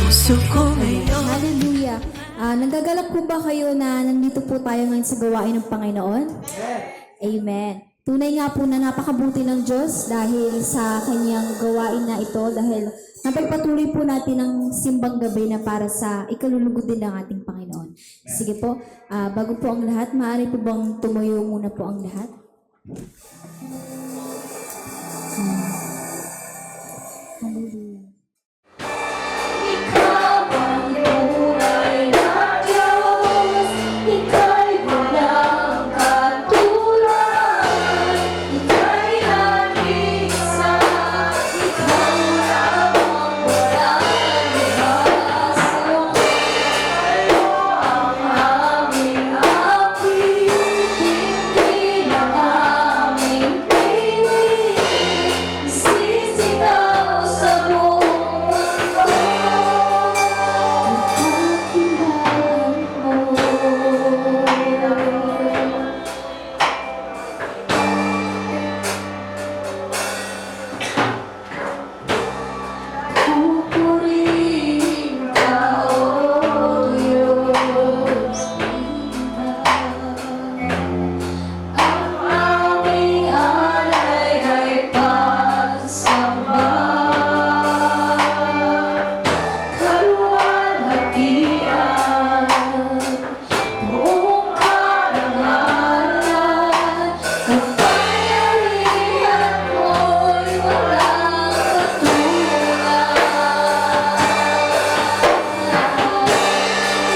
puso ko ngayon. Hallelujah. Nagagalak po ba kayo na nandito po tayo ngayon sa gawain ng Panginoon? Amen. Tunay nga po na napakabuti ng Diyos dahil sa kanyang gawain na ito, dahil napagpatuloy po natin ang simbang gabi na para sa ikalulugod din ng ating Panginoon. Sige po, bago po ang lahat, maaari po bang tumuyo muna po ang lahat? Hallelujah. Ikaw ang tunay na Diyos, Ika'y walang katulad, Ika'y nag-iisa, Ikaw lamang walang iwaso. Sa'yo ang aming awitin, hindi lang aming piling, isisigaw sa buong pupurihin ka, O Diyos, ang aming alay ay pagsamba. Kaluwalhatian, buong karangalan, kapangyarihan mo'y walang katulad.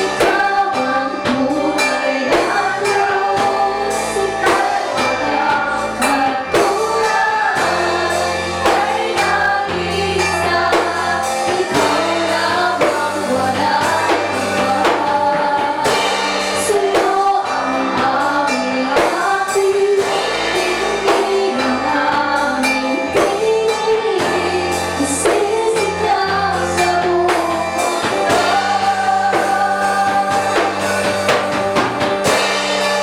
Ikaw ang tunay na Diyos, Ika'y walang katulad, Ika'y nag-iisa, Ikaw lamang walang iba. Sa'yo ang aming ating, hindi lang aming piling, isisigaw sa buong mundo.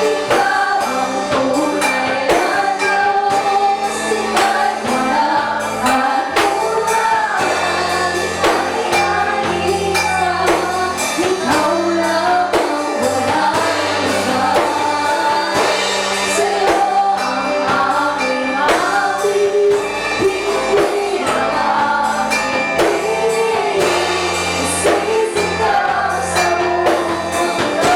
Ikaw ang tunay na Diyos, Ika'y walang katulad, Ika'y nag-iisa, Ikaw lamang walang iba. Sa'yo ang aming ating, hindi lang aming piling, isisigaw sa buong mundo.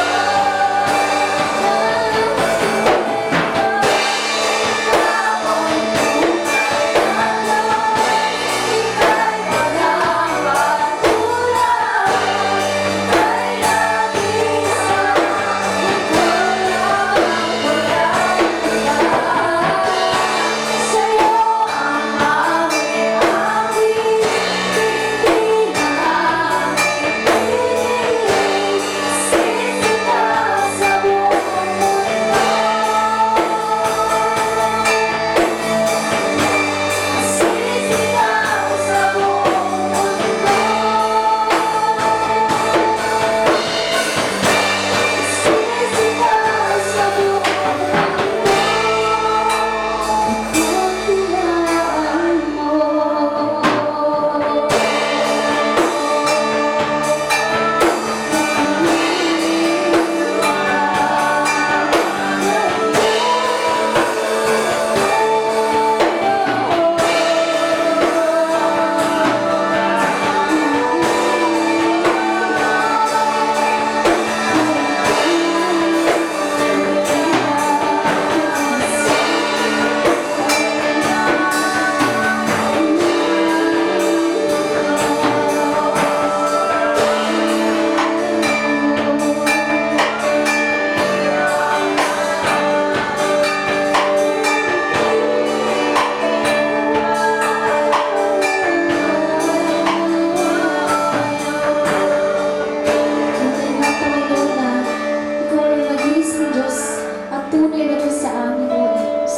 Tunay na Diyos sa amin, O Diyos.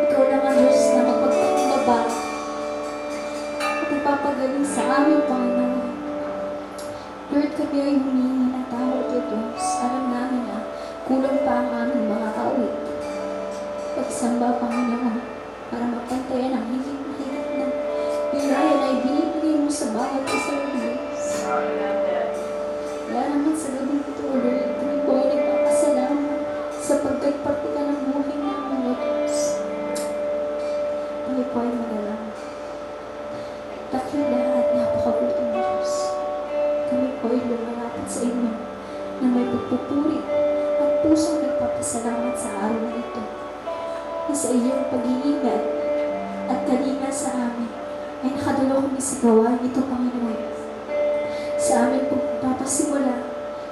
Ikaw lang ang Diyos na magpagpakumbaba at ipapagaling sa amin, Panginoon. Lord, kami ay humingi ng tawad, O Diyos. Alam namin na kulang pa ang aming mga kawit. Pagsamba, Panginoon, para mapantayan ang higit na higit na biyaya na ibinibigay mo sa bawat isa, O Diyos. Kaya naman sa gabing ito, Lord, kami po ay nagpapasalamat sapagkat pati ka ng buhay namin, O Diyos. Kami po ay manalangin. Dakila't napakabuting Diyos. Kami po ay lumalapit sa inyo na may pagpupuri at pusong nagpapasalamat sa araw na ito. Na sa iyong pag-iingat at kalinga sa amin ay nakadalo kami sa gawain ito, Panginoon. Sa amin po papasimula,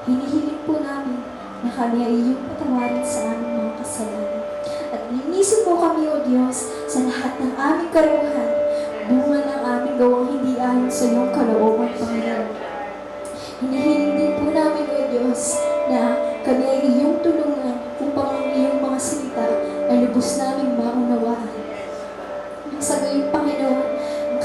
hinihiling po namin na kami ay iyong patawarin sa aming mga kasalanan. At linisin mo kami, O Diyos, sa lahat ng aming karuhan, bunga ng aming gawang hindi ayon sa iyong kalooban, Panginoon. Hinihiling din po namin, O Diyos, na kami ay iyong tulungan upang ang iyong mga salita ay lubos namin maunawaan. Nang sa gayon, Panginoon, ang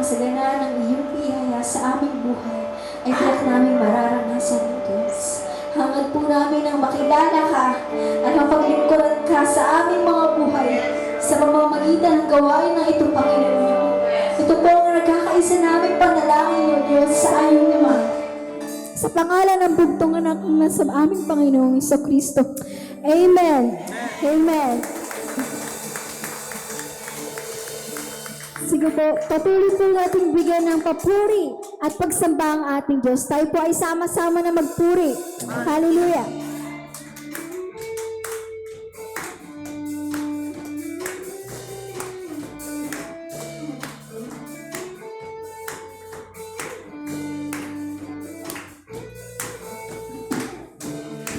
kasaganaan ng iyong biyaya sa aming buhay ay tiyak namin mararanasan, O Diyos. Hangad po namin ang makilala ka at mapaglingkuran ka sa aming mga buhay sa pamamagitan ng gawain ng ito, Panginoon. Ito po ang nagkakaisa namin panalangin, O Diyos, sa ayong naman. Sa pangalan ng bugtong anak ng nasa aming Panginoong Kristo. Amen. Amen. Sige po, patuloy po natin bigyan ng papuri at pagsamba ang ating Diyos. Tayo po ay sama-sama na magpuri. Hallelujah.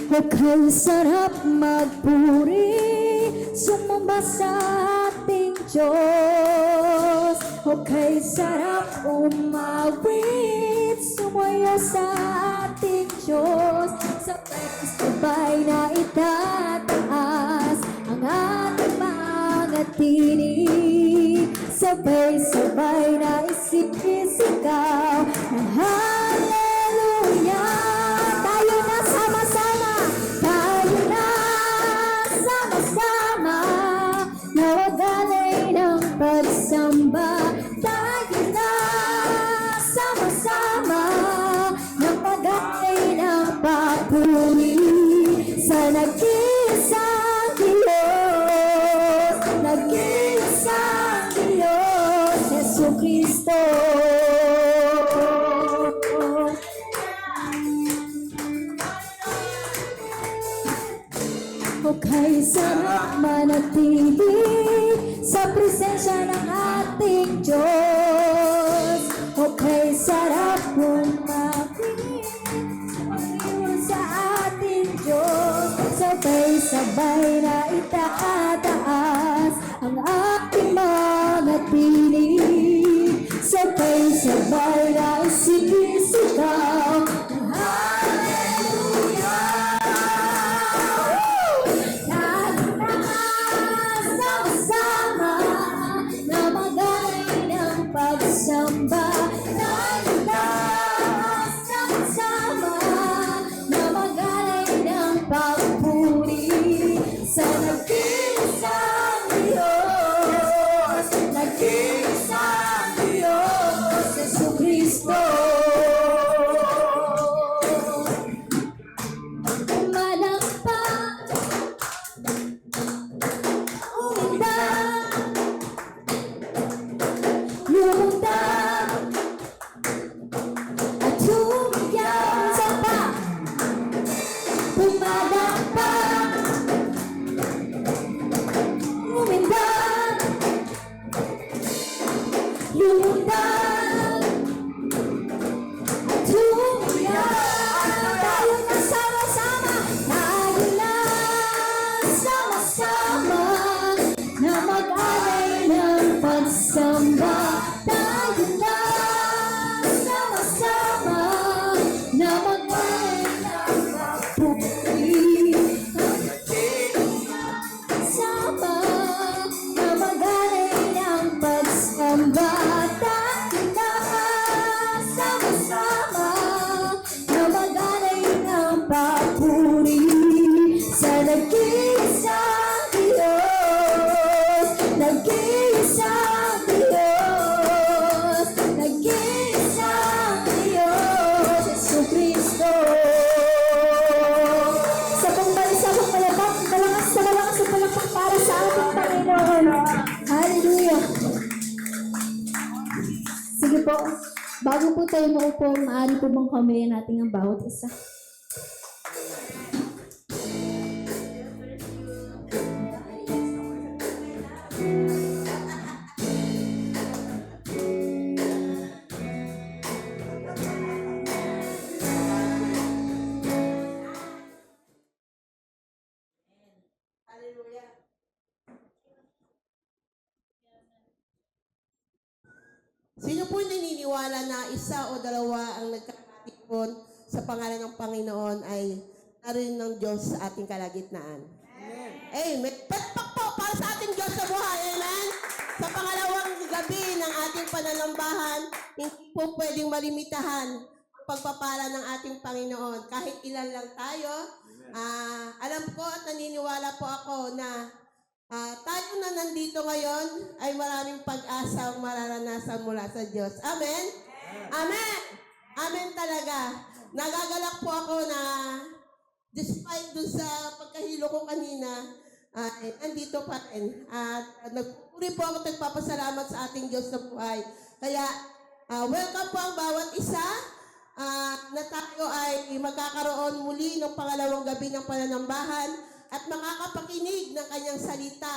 Okay, sarap magpuri, sumamba sa ating Diyos. Okay, sarap umawit, sumuyo sa ating Diyos. Sabay-sabay na itataas ang ating mga tinig. Sabay-sabay na isip-isigaw ng hallelujah. Tayo na sama-sama, tayo na sama-sama, nawagalay ng pagsamba. Tayo na sama-sama, napagalay ng papuri sa nag-iisang Diyos, nag-iisang Diyos, Jesucristo. Okay, sarap manatili sa presensya ng ating Diyos. Okay, sarap umapit sa ating Diyos. Sabay-sabay na itataas ang ating mga tinig. Sabay-sabay na isipisigaw ang hallelujah. Sama-sama na magalay ng pagsamba. Tayo na sama-sama na magalay ng papuri sa nag-iisang Diyos, nag-iisang Diyos, Jesucristo. Malakpak, umundak, lumundak, at humiyaw sa pa. Pumalakpak, umundak, lumundak, at humiyaw. Tayo na sama-sama, tayo na sama-sama na mag-alay ng pagsamba. Tayo na sama-sama na mag-alay ng papuri. Sama na mag-alay ng pagsamba. po. Bago po tayo maupo, maaari po bang kambayan natin ang bawat isa? Sino po naniniwala na isa o dalawa ang nagkakatipon sa pangalan ng Panginoon ay naroon ng Diyos sa ating kalagitnaan? Amen. Patpak po para sa ating Diyos sa buhay. Amen. Sa pangalawang gabi ng ating pananambahan, hindi po pwedeng malimitahan ang pagpapala ng ating Panginoon. Kahit ilan lang tayo, alam ko at naniniwala po ako na tayo na nandito ngayon ay maraming pag-asa ang mararanasan mula sa Diyos. Amen? Amen! Amen talaga. Nagagalak po ako na despite dun sa pagkahilo ko kanina, nandito pa rin. At nagpupuri po ako, nagpapasalamat sa ating Diyos sa buhay. Kaya, welcome po ang bawat isa na tayo ay magkakaroon muli ng pangalawang gabi ng pananambahan at makakapakinig ng kanyang salita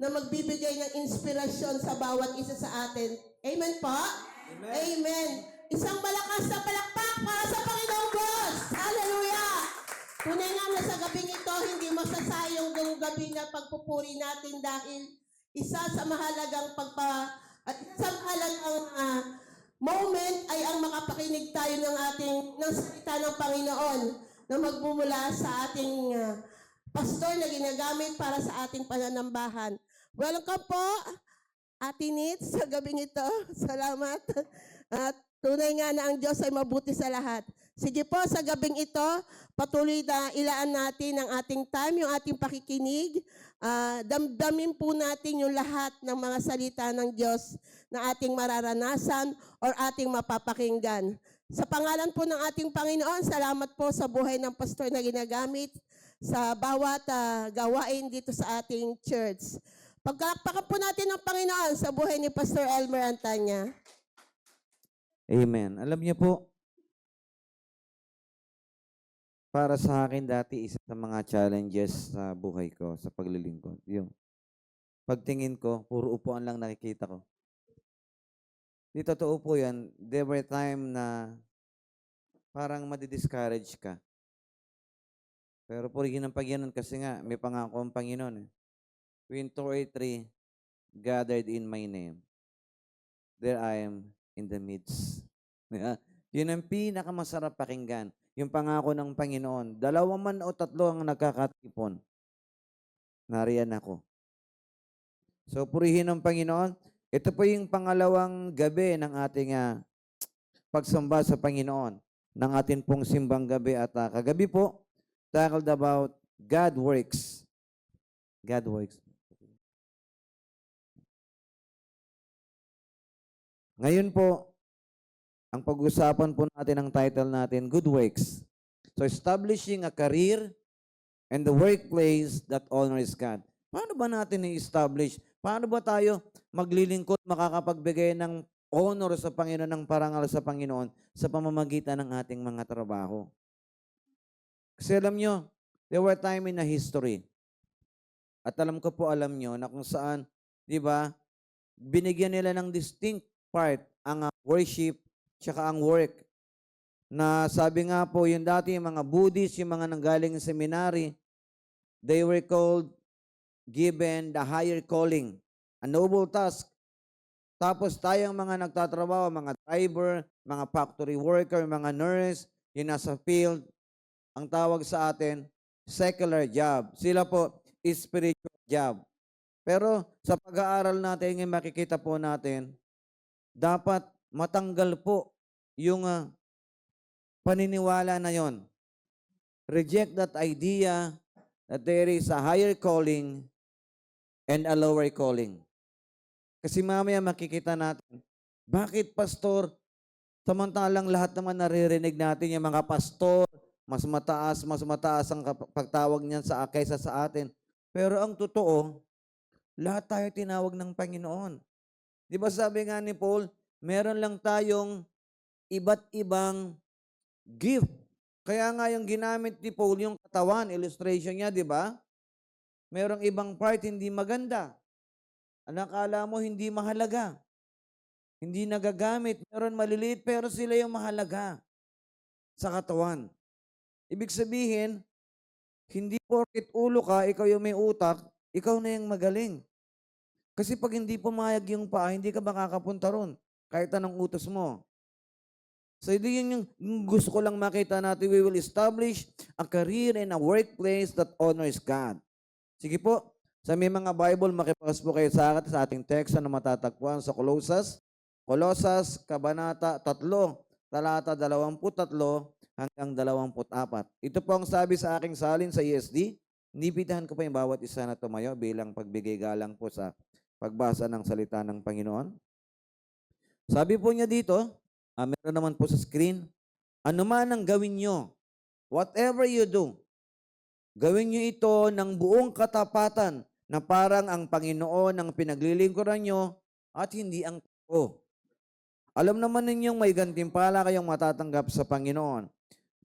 na magbibigay ng inspirasyon sa bawat isa sa atin. Amen po? Amen. Amen. Isang malakas na palakpak para sa Panginoong Diyos. Hallelujah! Tunay nga na sa gabing ito, hindi masasayang yung gabi na pagpupuri natin dahil isa sa mahalagang moment ay ang makapakinig tayo ng salita ng Panginoon na magmumula sa ating pastor na ginagamit para sa ating pananambahan. Welcome po, Ate Nitz, sa gabing ito. Salamat. At tunay nga na ang Diyos ay mabuti sa lahat. Sige po, sa gabing ito, patuloy na ilaan natin ang ating time, yung ating pakikinig. Damdamin po natin yung lahat ng mga salita ng Diyos na ating mararanasan or ating mapapakinggan. Sa pangalan po ng ating Panginoon, salamat po sa buhay ng pastor na ginagamit sa bawat gawain dito sa ating church. Pagkalakpakan po natin ng Panginoon sa buhay ni Pastor Elmer Antanya. Amen. Alam niyo po, para sa akin dati, isa sa mga challenges sa buhay ko, sa paglilingkod, yung pagtingin ko, puro upuan lang nakikita ko. Di totoo po yan, there were time na parang madi-discourage ka. Pero purihin ang Panginoon kasi nga, may pangako ang Panginoon. When 2 or 3 gathered in my name, there I am in the midst. Yun ang pinakamasarap pakinggan. Yung pangako ng Panginoon. 2 man o 3 ang nagkakatipon. Nariyan ako. So purihin ang Panginoon. Ito po yung pangalawang gabi ng ating pagsamba sa Panginoon. Ng ating pong simbang gabi at kagabi po, tackled about God works. God works. Ngayon po, ang pag-usapan po natin ang title natin, Good Works. So, establishing a career and the workplace that honors God. Paano ba natin i-establish? Paano ba tayo maglilingkod, makakapagbigay ng honor sa Panginoon, ng parangal sa Panginoon sa pamamagitan ng ating mga trabaho? Kasi alam nyo, there were time in a history. At alam ko po, alam nyo, na kung saan, di ba, binigyan nila ng distinct part ang worship tsaka ang work. Na sabi nga po, yung dati yung mga Buddhist, yung mga nanggaling sa seminary, they were given the higher calling, a noble task. Tapos tayong mga nagtatrabaho, mga driver, mga factory worker, mga nurse, yung nasa field, ang tawag sa atin, secular job. Sila po, spiritual job. Pero sa pag-aaral natin, yung makikita po natin, dapat matanggal po yung paniniwala na yon. Reject that idea that there is a higher calling and a lower calling. Kasi mamaya makikita natin, bakit pastor, samantalang lahat naman naririnig natin yung mga pastor, mas mataas ang pagtawag niyan kaysa sa atin. Pero ang totoo, lahat tayo tinawag ng Panginoon. Di ba sabi nga ni Paul, meron lang tayong iba't ibang gift. Kaya nga yung ginamit ni Paul, yung katawan, illustration niya, di ba? Merong ibang part hindi maganda. Ang akala mo hindi mahalaga. Hindi nagagamit. Meron maliliit pero sila yung mahalaga sa katawan. Ibig sabihin, hindi porket ulo ka, ikaw yung may utak, ikaw na yung magaling. Kasi pag hindi pumayag yung paa, hindi ka makakapunta ron. Kahit anong utos mo. So, hindi yun yung gusto ko lang makita natin. We will establish a career and a workplace that honors God. Sige po, sa may mga Bible, makipagas po kayo sa akin sa ating text na matatagpuan sa Colossus, Kabanata 3, talata 23 hanggang 24. Ito po ang sabi sa aking salin sa ESD. Nibitahan ko pa yung bawat isa na tumayo bilang pagbigay galang po sa pagbasa ng salita ng Panginoon. Sabi po niya dito, meron naman po sa screen, ano man ang gawin nyo, whatever you do, gawin nyo ito ng buong katapatan na parang ang Panginoon ang pinaglilingkuran nyo at hindi ang tao. Alam naman ninyong may gantimpala kayong matatanggap sa Panginoon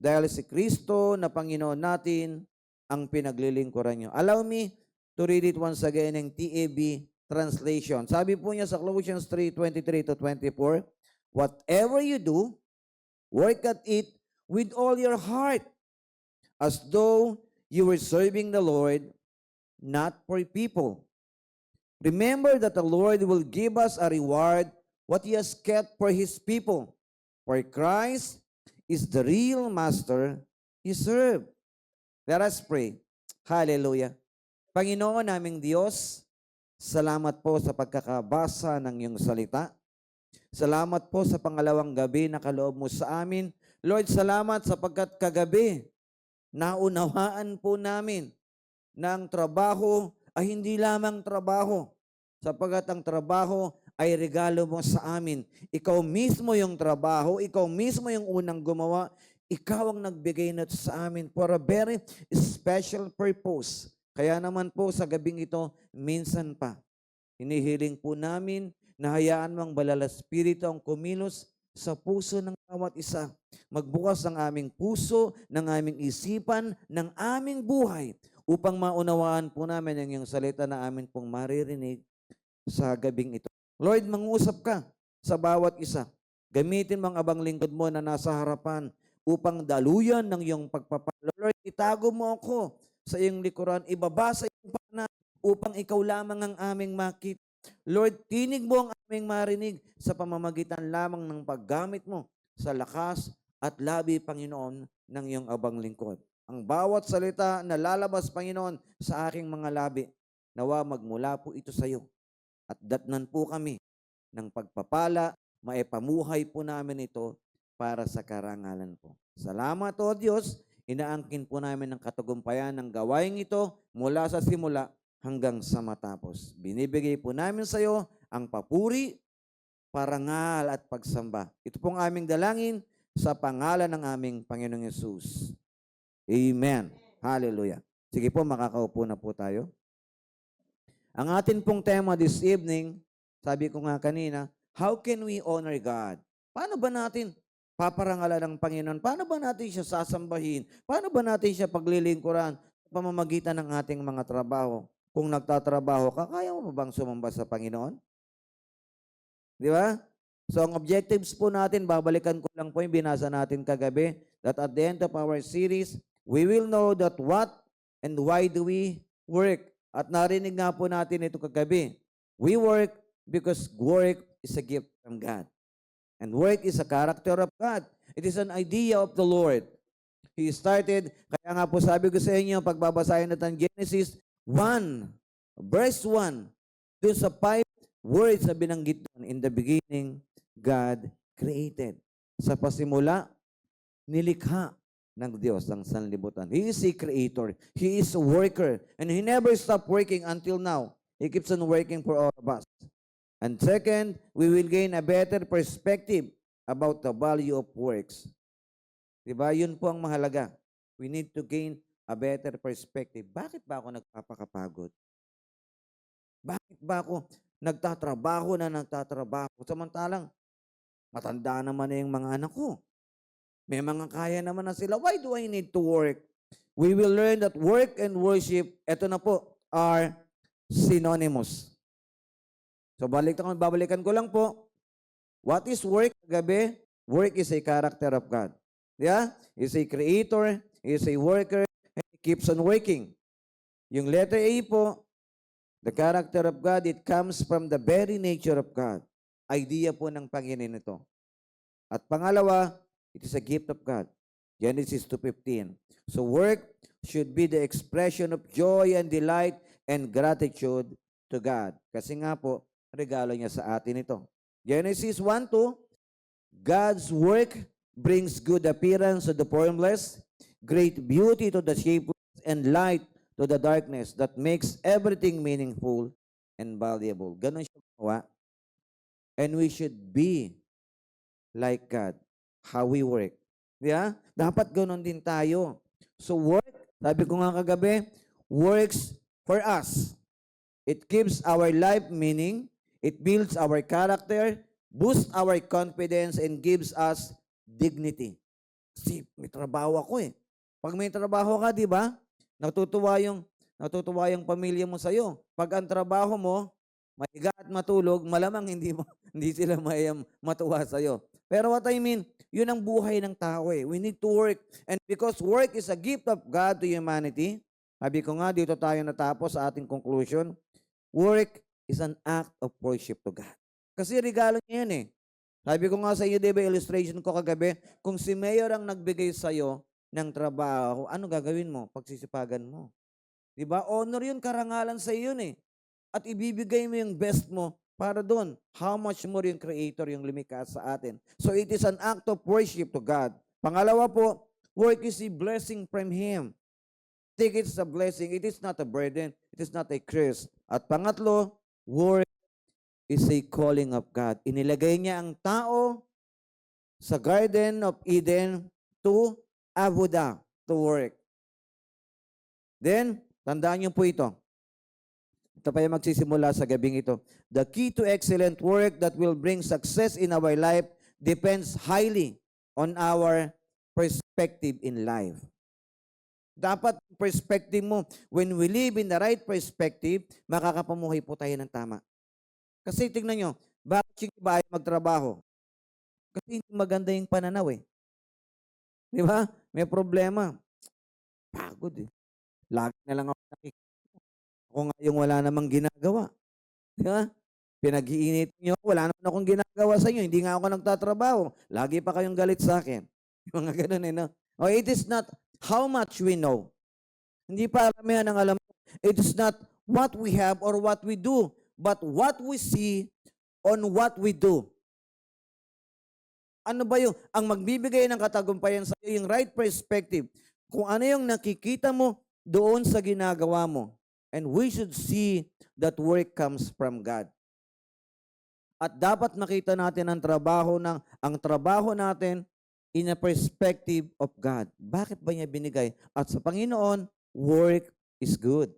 dahil si Kristo na Panginoon natin ang pinaglilingkuran nyo. Allow me to read it once again in TAB translation. Sabi po niya sa Colossians 3:23 to 24, whatever you do, work at it with all your heart, as though you were serving the Lord, not for people. Remember that the Lord will give us a reward what He has kept for His people. For Christ is the real master He served. Let us pray. Hallelujah. Panginoon naming Diyos, salamat po sa pagkakabasa ng iyong salita. Salamat po sa pangalawang gabi na kaloob mo sa amin. Lord, salamat sapagkat kagabi, naunawaan po namin na ang trabaho ay hindi lamang trabaho, sapagkat ang trabaho ay regalo mo sa amin. Ikaw mismo yung trabaho, ikaw mismo yung unang gumawa, ikaw ang nagbigay na sa amin for a very special purpose. Kaya naman po sa gabing ito, minsan pa, hinihiling po namin na hayaan mo ang Banal na Espiritu ang kumilos sa puso ng bawat isa. Magbukas ang aming puso, ng aming isipan, ng aming buhay upang maunawaan po namin ang iyong salita na amin pong maririnig sa gabing ito. Lord, mangusap ka sa bawat isa. Gamitin mo ang abang lingkod mo na nasa harapan upang daluyan ng iyong pagpapalo. Lord, itago mo ako sa iyong likuran, ibaba sa iyong pana upang ikaw lamang ang aming makita. Lord, tinig mo ang aming marinig sa pamamagitan lamang ng paggamit mo sa lakas at labi, Panginoon, ng iyong abang lingkod. Ang bawat salita na lalabas, Panginoon, sa aking mga labi, nawa magmula po ito sa iyo. At datnan po kami ng pagpapala, maipamuhay po namin ito para sa karangalan po. Salamat, O Diyos, inaangkin po namin ang katagumpayan ng gawain ito mula sa simula hanggang sa matapos. Binibigay po namin sa iyo ang papuri, parangal at pagsamba. Ito pong aming dalangin sa pangalan ng aming Panginoong Yesus. Amen. Hallelujah. Sige po, makakaupo na po tayo. Ang atin pong tema this evening, sabi ko nga kanina, how can we honor God? Paano ba natin paparangalan ng Panginoon? Paano ba natin siya sasambahin? Paano ba natin siya paglilingkuran sa pamamagitan ng ating mga trabaho? Kung nagtatrabaho ka, kaya mo bang sumamba sa Panginoon? Di ba? So ang objectives po natin, babalikan ko lang po yung binasa natin kagabi, that at the end of our series, we will know that what and why do we work. At narinig nga po natin ito kagabi. We work because work is a gift from God. And work is a character of God. It is an idea of the Lord. He started, kaya nga po sabi ko sa inyo, pagbabasahin natin Genesis 1, verse 1, dun sa 5 words na binanggit doon, in the beginning, God created. Sa pasimula, nilikha ng Diyos ang sanlibutan. He is a creator. He is a worker. And He never stopped working until now. He keeps on working for all of us. And second, we will gain a better perspective about the value of works. Diba? Yun po ang mahalaga. We need to gain a better perspective. Bakit ba ako nagpapakapagod? Bakit ba ako nagtatrabaho? Samantalang, Matanda naman na yung mga anak ko. May mga kaya naman na sila. Why do I need to work? We will learn that work and worship, eto na po, are synonymous. So babalikan ko lang po. What is work? Gabi, work is a character of God. Yeah? He's a creator, he's a worker, and he keeps on working. Yung letter A po, the character of God, it comes from the very nature of God. Idea po ng Panginoon ito. At pangalawa, it is a gift of God. Genesis 2:15. So work should be the expression of joy and delight and gratitude to God. Kasi nga po, regalo niya sa atin ito. Genesis 1:2, God's work brings good appearance to the formless, great beauty to the shapeless, and light to the darkness that makes everything meaningful and valuable. Ganon siya gawa. And we should be like God, how we work. Yeah? Dapat ganon din tayo. So work, sabi ko nga kagabi, works for us. It gives our life meaning, it builds our character, boosts our confidence, and gives us dignity. Kasi may trabaho ako eh. Pag may trabaho ka, di ba? Natutuwa yung pamilya mo sa'yo. Pag ang trabaho mo, maiga at matulog, malamang hindi sila matuwa sa'yo. Pero what I mean, yun ang buhay ng tao eh. We need to work. And because work is a gift of God to humanity, sabi ko nga, dito tayo natapos sa ating conclusion, work is an act of worship to God. Kasi regalo niya yan eh. Sabi ko nga sa iyo, diba, illustration ko kagabi, kung si Mayor ang nagbigay sa iyo ng trabaho, ano gagawin mo? Pagsisipagan mo. Diba? Honor yun, karangalan sa iyo yun eh. At ibibigay mo yung best mo para doon. How much more yung Creator, yung lumikha sa atin. So it is an act of worship to God. Pangalawa po, work is a blessing from Him. Think it's a blessing. It is not a burden. It is not a curse. At pangatlo, work is a calling of God. Inilagay niya ang tao sa Garden of Eden to abuda, to work. Then, tandaan niyo po ito. Ito pa yung magsisimula sa gabing ito. The key to excellent work that will bring success in our life depends highly on our perspective in life. Dapat perspective mo, when we live in the right perspective, makakapamuhay po tayo ng tama. Kasi tingnan nyo, bakit yung iba ay magtrabaho? Kasi hindi maganda yung pananaw eh. Di ba? May problema. Pagod eh. Lagi na lang ako nakikita. Ako nga yung wala namang ginagawa. Di ba? Pinag-iinit nyo, wala naman akong ginagawa sa inyo. Hindi nga ako nagtatrabaho. Lagi pa kayong galit sa akin. Yung mga ganun eh, no? Oh, it is not how much we know. Hindi paramihan ang alam. It is not what we have or what we do, but what we see on what we do. Ano ba yung, ang magbibigay ng katagumpayan sa iyo, yung right perspective. Kung ano yung nakikita mo doon sa ginagawa mo. And we should see that work comes from God. At dapat makita natin ang trabaho natin in a perspective of God. Bakit ba niya binigay? At sa Panginoon, work is good.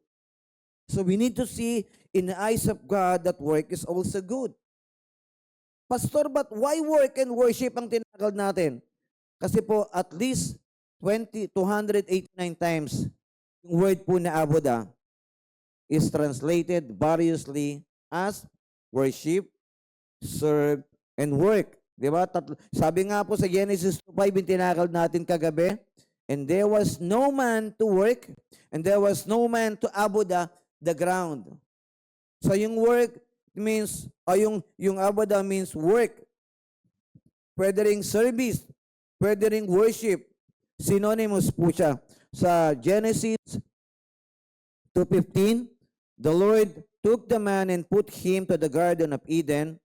So we need to see in the eyes of God that work is also good. Pastor, but why work and worship ang tinakal natin? Kasi po at least 289 times yung word po na abuda is translated variously as worship, serve, and work. Di ba? Sabi nga po sa Genesis 2:5, tinakal natin kagabi, and there was no man to work, and there was no man to abuda the ground. So yung work means, yung abuda means work. Pwede ring service, pwede ring worship. Synonymous po siya. Sa Genesis 2:15, the Lord took the man and put him to the Garden of Eden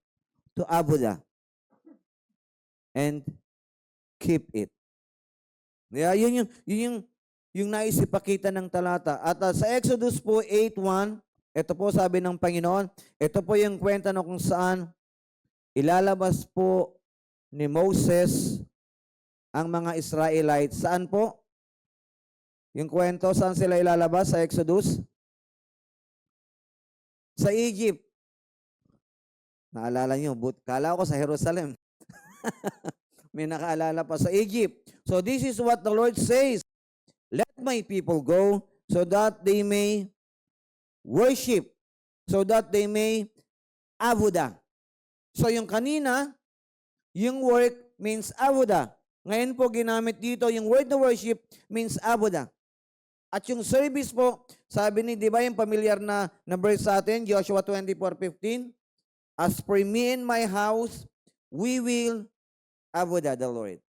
to abuda and keep it. Yeah, yun yung naisipakita ng talata. At sa Exodus po 8:1, ito po sabi ng Panginoon, ito po yung kwenta na kung saan ilalabas po ni Moses ang mga Israelites. Saan po? Yung kwento, saan sila ilalabas sa Exodus? Sa Egypt. Naalala nyo, kala ko sa Jerusalem. May nakaalala pa sa Egypt. So this is what the Lord says. Let my people go so that they may worship, so that they may abuda. So yung kanina, yung work means abuda. Ngayon po ginamit dito, yung word na worship means abuda. At yung service po, sabi ni, di ba yung familiar na verse sa atin, Joshua 24:15, as for me and my house, we will abuda the Lord.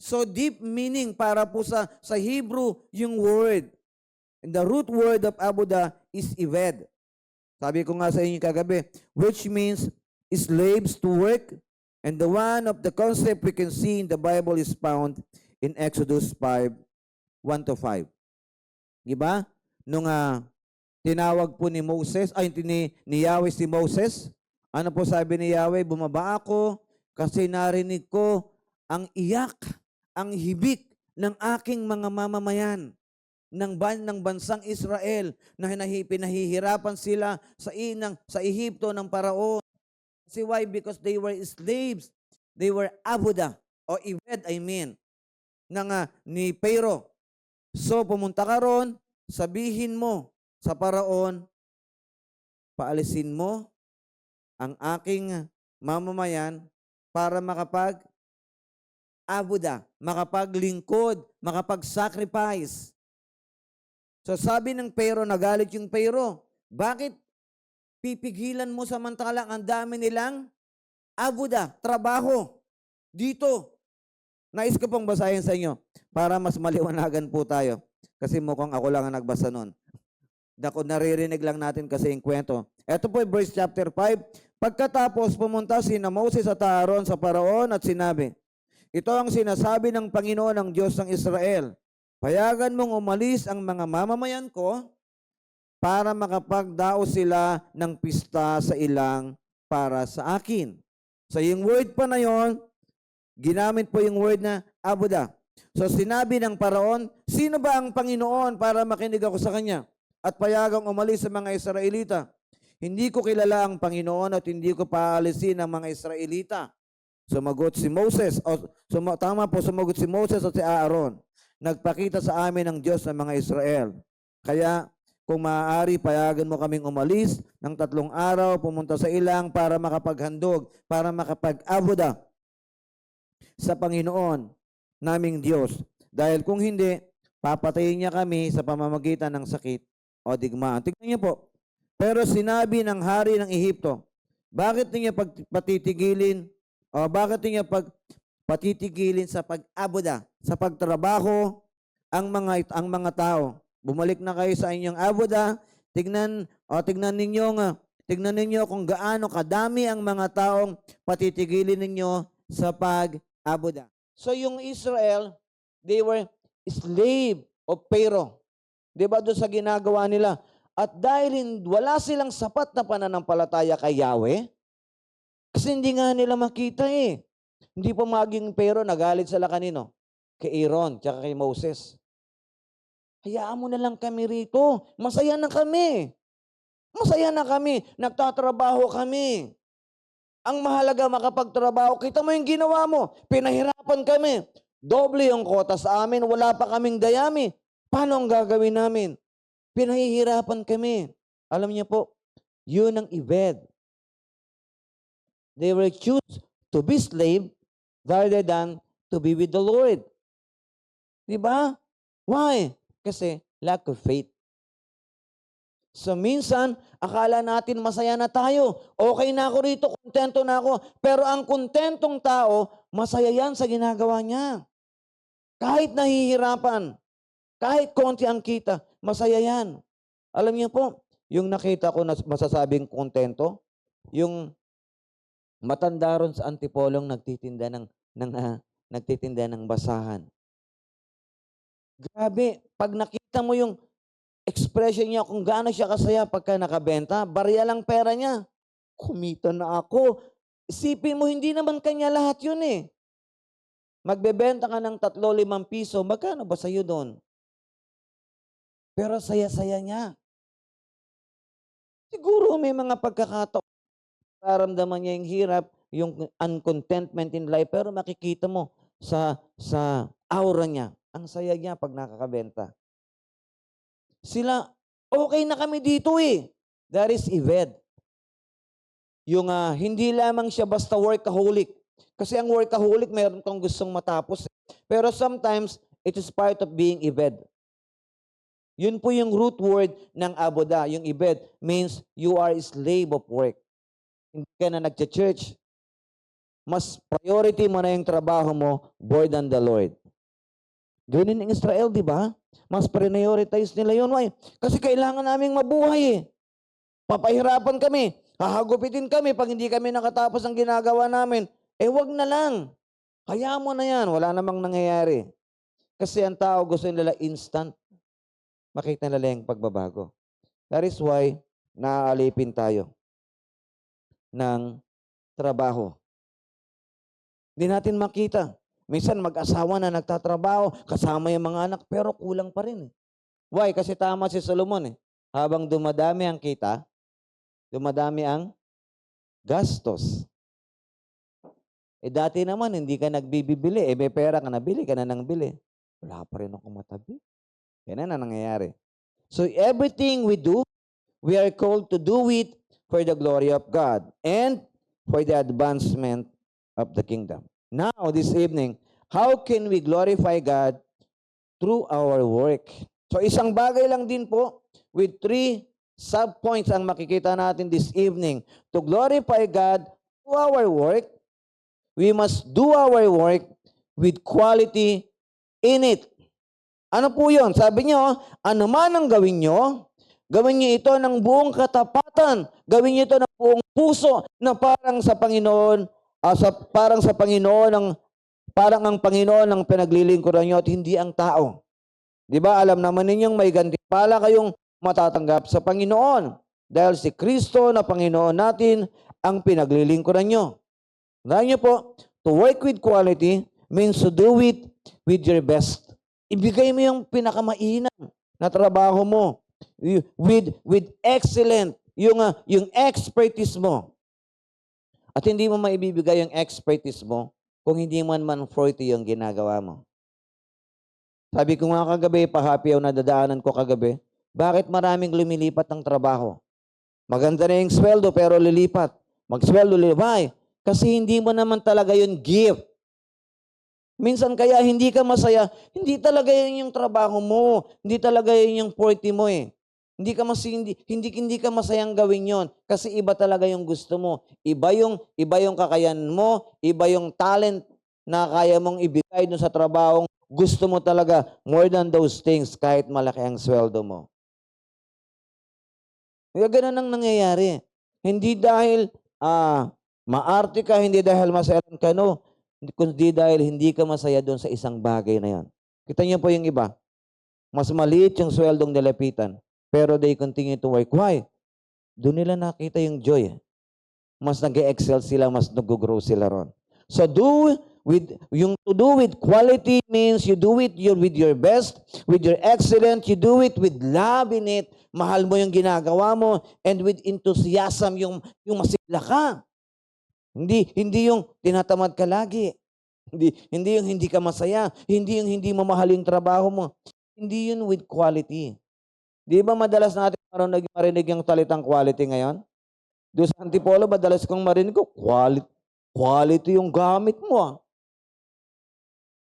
So deep meaning para po sa Hebrew yung word. And the root word of abuda is ived. Sabi ko nga sa inyo kagabi, which means slaves to work. And the one of the concept we can see in the Bible is found in Exodus 5:1-5. Diba? Nung tinawag po ni Moses, ni Yahweh si Moses, ano po sabi ni Yahweh? Bumaba ako kasi narinig ko ang iyak, ang hibik ng aking mga mamamayan ng bansang Israel na pinahihirapan sila sa Ehipto ng Paraon. Kasi why? Because they were slaves. They were abuda o ived, ni Pharaoh. So pumunta ka ron, sabihin mo sa Paraon, paalisin mo ang aking mamamayan para makapag-abuda, makapaglingkod, makapag-sacrifice. So sabi ng Pharaoh, nagalit yung Pharaoh, bakit pipigilan mo samantalang ang dami nilang abuda, trabaho, dito? Nais ko pong basahin sa inyo para mas maliwanagan po tayo. Kasi mukhang ako lang ang nagbasa nun. Naririnig lang natin kasi yung kwento. Ito po verse chapter 5. Pagkatapos pumunta sina Moses at Aaron sa Paraon at sinabi, ito ang sinasabi ng Panginoon ng Diyos ng Israel. Payagan mong umalis ang mga mamamayan ko para makapagdao sila ng pista sa ilang para sa akin. So yung word pa na yon, ginamit po yung word na abuda. So sinabi ng Paraon, sino ba ang Panginoon para makinig ako sa kanya? At payagang umalis sa mga Israelita. Hindi ko kilala ang Panginoon at hindi ko paalisin ang mga Israelita. Sumagot si Moses, sumagot si Moses at si Aaron. Nagpakita sa amin ang Diyos ng mga Israel. Kaya kung maaari, payagan mo kaming umalis ng 3 araw, pumunta sa ilang para makapaghandog, para makapag-abuda sa Panginoon naming Diyos. Dahil kung hindi, papatayin niya kami sa pamamagitan ng sakit o digmaan. Tignan niyo po. Pero sinabi ng hari ng Ehipto, bakit niya patitigilin sa pag-abuda, sa pagtrabaho ang mga tao? Bumalik na kayo sa inyong abuda. Tignan ninyo kung gaano kadami ang mga taong patitigilin ninyo sa pag-abuda. So yung Israel, they were slave of Pharaoh. Diba doon sa ginagawa nila? At dahil wala silang sapat na pananampalataya kay Yahweh, kasi hindi nga nila makita eh. Hindi pa maging Pharaoh, nagalit sila kanino? Kay Aaron, tsaka kay Moses. Hayaan mo na lang kami rito. Masaya na kami. Masaya na kami. Nagtatrabaho kami. Ang mahalaga makapagtrabaho. Kita mo yung ginawa mo. Pinahirapan kami. Doble yung kota sa amin. Wala pa kaming dayami. Paano ang gagawin namin? Pinahihirapan kami. Alam niyo po, yun ang ibed. They were choose to be slave rather than to be with the Lord. Diba? Why? Kasi lack of faith. So minsan, akala natin masaya na tayo. Okay na ako rito, kontento na ako. Pero ang kontentong tao, masaya yan sa ginagawa niya. Kahit nahihirapan, kahit konti ang kita, masaya yan. Alam niyo po, yung nakita ko na masasabing kontento, yung matanda ron sa Antipolong nagtitinda ng basahan. Grabe, pag nakita mo yung expression niya kung gaano siya kasaya pagka nakabenta, barya lang pera niya. Kumita na ako. Isipin mo, hindi naman kanya lahat yun eh. Magbebenta ka ng 3-5 piso, magkano ba sa'yo doon? Pero saya-saya niya. Siguro may mga pagkakataon, nararamdaman niya yung hirap, yung uncontentment in life, pero makikita mo sa aura niya, ang saya niya pag nakakabenta. Sila, okay na kami dito eh. That is Yvette. Yung hindi lamang siya basta workaholic. Kasi ang workaholic, meron kang gustong matapos. Pero sometimes, it is part of being Yvette. Yun po yung root word ng aboda. Yung Yvette means you are a slave of work. Hindi ka na nagcha-church. Mas priority mo na yung trabaho mo more than the Lord. Ganun ng Israel, di ba? Mas prioritize nila yun. Why? Kasi kailangan naming mabuhay eh. Papahirapan kami. Hahagupitin kami pag hindi kami nakatapos ang ginagawa namin. Eh, wag na lang. Hayaan mo na yan. Wala namang nangyayari. Kasi ang tao gusto nila instant. Makita nila yung pagbabago. That is why naaalipin tayo ng trabaho. Hindi natin makita. Minsan mag-asawa na nagtatrabaho, kasama yung mga anak, pero kulang pa rin eh. Why? Kasi tama si Solomon eh. Habang dumadami ang kita, dumadami ang gastos. Eh dati naman, hindi ka nagbibili. Eh may pera ka, nabili ka na ng bili. Wala pa rin ako matabi. Yan na nangyayari. So everything we do, we are called to do it for the glory of God and for the advancement of the kingdom. Now, this evening, how can we glorify God through our work? So isang bagay lang din po with 3 sub-points ang makikita natin this evening. To glorify God through our work, we must do our work with quality in it. Ano po yun? Sabi niyo, ano man ang gawin niyo ito ng buong katapatan. Gawin niyo ito ng buong puso na parang sa Panginoon, parang ang Panginoon ang pinaglilingkuran niyo at hindi ang tao. Di ba? Alam naman ninyong may gantimpala kayong matatanggap sa Panginoon dahil si Kristo na Panginoon natin ang pinaglilingkuran niyo. Dahil niyo po, to work with quality means to do it with your best. Ibigay mo yung pinakamainam na trabaho mo with excellent, yung expertise mo. At hindi mo maibibigay yung expertise mo kung hindi man 40 yung ginagawa mo. Sabi ko nga kagabi, pahappy na dadaanan ko kagabi, bakit maraming lumilipat ng trabaho? Maganda na yung sweldo pero lilipat. Magsweldo, why? Kasi hindi mo naman talaga yun gift. Minsan kaya hindi ka masaya, hindi talaga yun yung trabaho mo. Hindi talaga yun yung forte mo eh. Hindi ka masayang gawin yon kasi iba talaga yung gusto mo. Iba yung kakayahan mo, iba yung talent na kaya mong ibigay dun sa trabahong gusto mo talaga more than those things kahit malaki ang sweldo mo. Kaya ganun ang nangyayari. Hindi dahil maarte ka, hindi dahil masayaran ka, no. Kundi dahil hindi ka masaya doon sa isang bagay na yan. Kita niyo po yung iba. Mas maliit yung sweldong nilapitan, pero they continue to work. Why? Doon nila nakita yung joy. Mas nag-excel sila, mas nag-grow sila ron. So to do with quality means you do it with your best, with your excellence, you do it with love in it. Mahal mo yung ginagawa mo, and with enthusiasm, yung masigla ka. Hindi yung tinatamad ka lagi. Hindi yung hindi ka masaya. Hindi yung hindi mo mahal yung trabaho mo. Hindi yun with quality. Di ba madalas natin marinig yung talitang quality ngayon? Doon sa Antipolo, madalas kong marinig ko, quality yung gamit mo.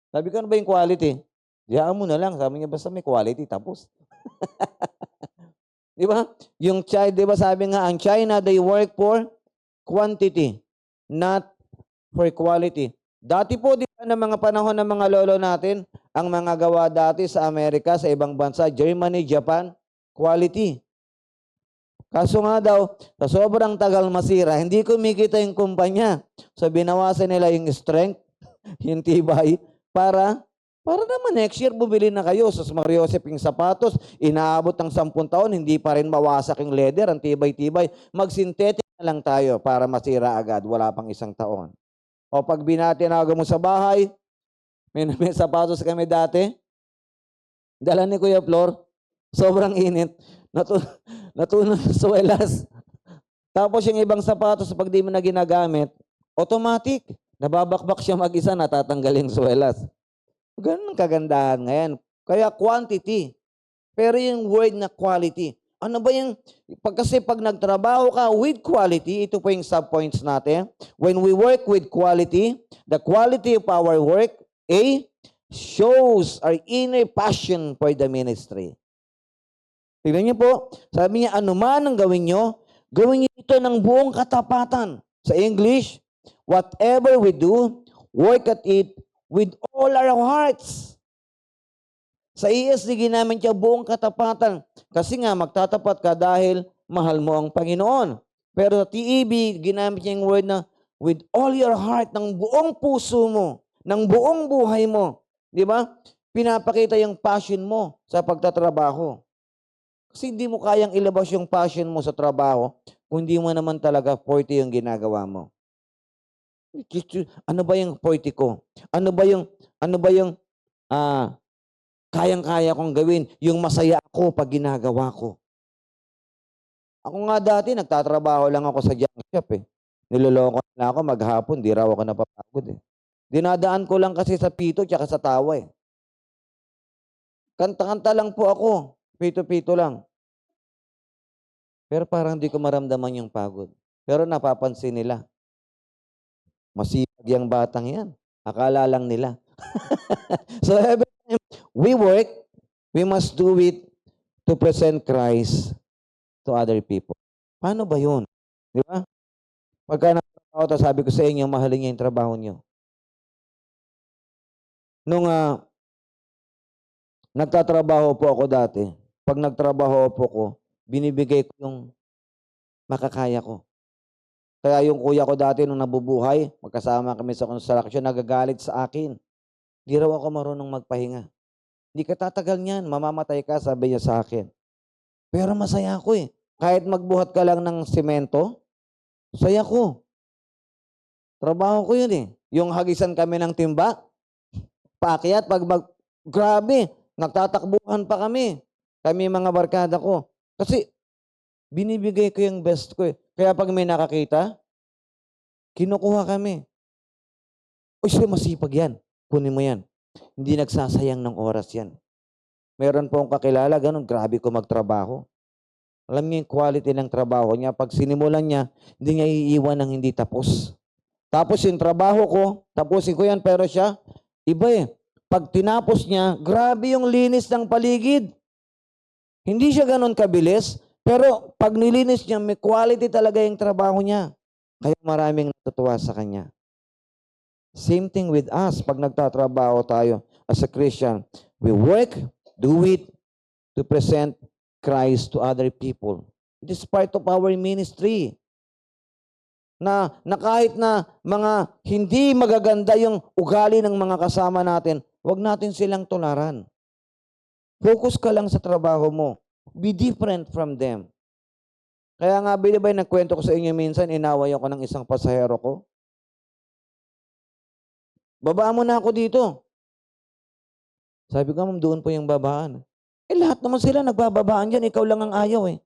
Sabi ko, ano ba yung quality? Diyaan mo na lang. Sabi niya, basta may quality, tapos. Di ba? Yung China, di ba sabi nga, ang China, they work for quantity, not for quality. Dati po, di ba, ng mga panahon ng mga lolo natin, ang mga gawa dati sa Amerika, sa ibang bansa, Germany, Japan, quality. Kaso nga daw, sa sobrang tagal masira, hindi kumikita yung kumpanya. So, binawasan nila yung strength, yung tibay, para naman next year, bumili na kayo. Sa Mario Joseph yung sapatos, inaabot ng 10 taon, hindi pa rin mawasak yung leather, ang tibay-tibay. Mag-synthetic na lang tayo para masira agad, wala pang 1 taon. O pag binatinago mo sa bahay, may sapatos kami dati, dala ni Kuya Flor, sobrang init, natunan sa suwelas. Tapos yung ibang sapatos, pag di mo na ginagamit, automatic. Nababakbak siya mag-isa, natatanggal yung swelas. Ganun ang kagandahan ngayon. Kaya quantity. Pero yung word na quality. Ano ba yung, kasi pag nagtrabaho ka with quality, ito po yung subpoints natin. When we work with quality, the quality of our work, shows our inner passion for the ministry. Tignan niyo po, sabi niya, anuman ang gawin niyo ito ng buong katapatan. Sa English, whatever we do, work at it with all our hearts. Sa ESD, ginamit niya buong katapatan. Kasi nga, magtatapat ka dahil mahal mo ang Panginoon. Pero sa TEB, ginamit niya yung word na with all your heart, ng buong puso mo, ng buong buhay mo. Di ba? Pinapakita yung passion mo sa pagtatrabaho. Kasi hindi mo kayang ilabas yung passion mo sa trabaho kung hindi mo naman talaga 40 yung ginagawa mo. Ano ba yung 40 ko? Ano ba yung kayang-kaya kong gawin? Yung masaya ako pag ginagawa ko. Ako nga dati, nagtatrabaho lang ako sa junk shop eh. Niloloko na ako maghapon, di raw ako napapagod eh. Dinadaan ko lang kasi sa pito tsaka sa tawa eh. Kanta-kanta lang po ako. Pito-pito lang. Pero parang di ko maramdaman yung pagod. Pero napapansin nila. Masipag yung batang yan. Akala lang nila. So every time we work, we must do it to present Christ to other people. Paano ba yun? Di ba? Pagka nagtrabaho, sabi ko sa inyo, mahalin niyo yung trabaho niyo. Nung nagtatrabaho po ako dati, pag nagtrabaho po ko, binibigay ko yung makakaya ko. Kaya yung kuya ko dati nung nabubuhay, magkasama kami sa construction, nagagalit sa akin. Di raw ako marunong magpahinga. Hindi ka tatagal niyan, mamamatay ka, sabi niya sa akin. Pero masaya ako eh. Kahit magbuhat ka lang ng semento, saya ko. Trabaho ko yun eh. Yung hagisan kami ng timba, paakyat, grabe, nagtatakbuhan pa kami. Kami mga barkada ko. Kasi binibigay ko yung best ko eh. Kaya pag may nakakita, kinukuha kami. Uy, siya masipag yan. Kunin mo yan. Hindi nagsasayang ng oras yan. Meron po akong kakilala, ganun, grabe ko magtrabaho. Alam niya yung quality ng trabaho niya. Pag sinimulan niya, hindi niya iiwan ng hindi tapos. Tapos yung trabaho ko, tapusin ko yan, pero siya, iba eh. Pag tinapos niya, grabe yung linis ng paligid. Hindi siya ganun kabilis, pero pag nilinis niya, may quality talaga yung trabaho niya. Kaya maraming natutuwa sa kanya. Same thing with us. Pag nagtatrabaho tayo as a Christian, we work, do it to present Christ to other people. It is part of our ministry. Na kahit na mga hindi magaganda yung ugali ng mga kasama natin, huwag natin silang tularan. Focus ka lang sa trabaho mo. Be different from them. Kaya nga, bilibay, nagkwento ko sa inyo minsan, inaway ako ng isang pasahero ko. Babaan mo na ako dito. Sabi ko, ma'am, doon po yung babaan. Lahat naman sila nagbababaan dyan, ikaw lang ang ayaw eh.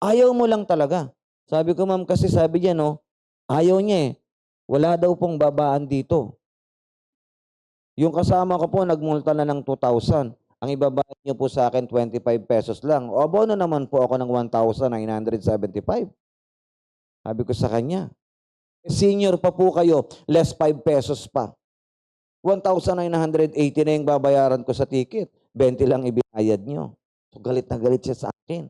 Ayaw mo lang talaga. Sabi ko, ma'am, kasi sabi niya, no, ayaw niya eh. Wala daw pong babaan dito. Yung kasama ko po, nagmulta na ng 2,000. Ang ibabayad niyo po sa akin, 25 pesos lang. O abono naman po ako ng 1,975. Sabi ko sa kanya, senior pa po kayo, less 5 pesos pa. 1,980 na yung babayaran ko sa ticket. 20 lang ibinayad niyo. So galit na galit siya sa akin.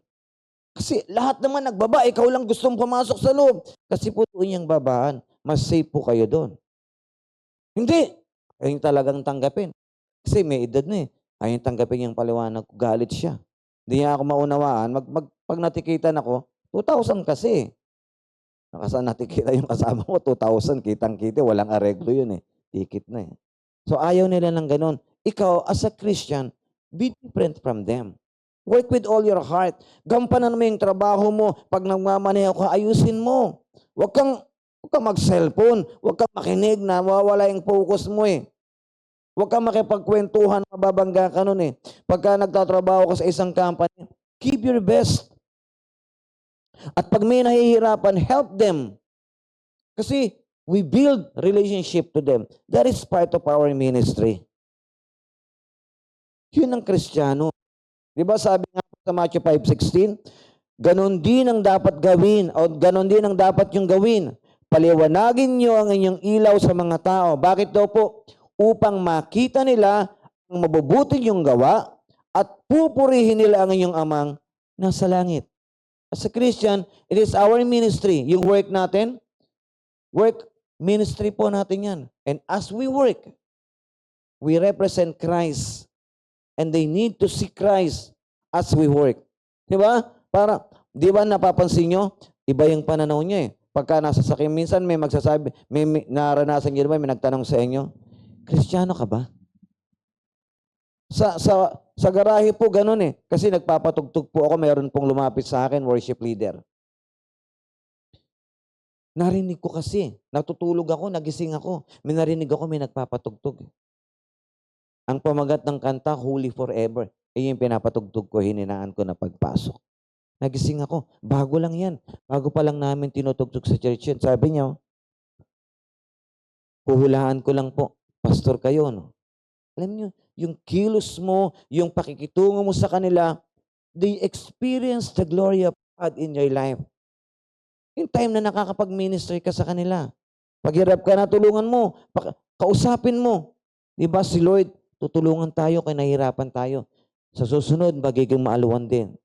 Kasi lahat naman nagbaba, ikaw lang gustong pumasok sa loob. Kasi po doon yung babaan, mas safe po kayo doon. Hindi. Ayun talagang tanggapin. Kasi may edad na eh. Ayun tanggapin yung paliwanag ko, galit siya. Hindi niya ako maunawaan. Pag natikitan ako, 2,000 kasi. Nakasaan natikita yung kasama ko, 2,000, kitang-kita, walang areglo yun eh. Tikit na eh. So ayaw nila ng ganun. Ikaw, as a Christian, be different from them. Work with all your heart. Gampanan mo yung trabaho mo. Pag nagmamaneho ka, ayusin mo. Huwag kang mag-cellphone. Huwag kang makinig na mawawala yung focus mo eh. Huwag kang makipagkwentuhan, mababangga ka nun eh. Pagka nagtatrabaho ka sa isang company, keep your best. At pag may nahihirapan, help them. Kasi We build relationship to them. That is part of our ministry. Yun ang Kristiyano. Di ba sabi nga sa Matthew 5:16, ganon din ang dapat gawin o ganon din ang dapat yung gawin. Paliwanagin niyo ang inyong ilaw sa mga tao. Bakit daw po? Upang makita nila ang mabubuti yung gawa at pupurihin nila ang inyong amang nasa langit. As a Christian, it is our ministry. Yung work natin, work ministry po natin yan. And as we work, we represent Christ. And they need to see Christ as we work. Di ba? Di ba napapansin nyo? Iba yung pananaw niya eh. Pagka nasa sakyan, minsan may magsasabi, may naranasan nyo ba, may nagtanong sa inyo, Kristiyano ka ba? Sa garahe po, ganun eh. Kasi nagpapatugtog po ako, mayroon pong lumapit sa akin, worship leader. Narinig ko kasi, natutulog ako, nagising ako. May narinig ako, may nagpapatugtog. Ang pamagat ng kanta, Holy Forever. Yung pinapatugtog ko, hininaan ko na pagpasok. Nagising ako. Bago lang yan. Bago pa lang namin tinutugtog sa church yun. Sabi niya, puhulaan ko lang po. Pastor kayo, no? Alam niyo, yung kilos mo, yung pakikitungo mo sa kanila, they experience the glory of God in your life. Yung time na nakakapag-ministry ka sa kanila. Paghirap ka na, tulungan mo. Kausapin mo. Diba si Lord, tutulungan tayo kaya nahihirapan tayo. Sa susunod, magiging maaluan din.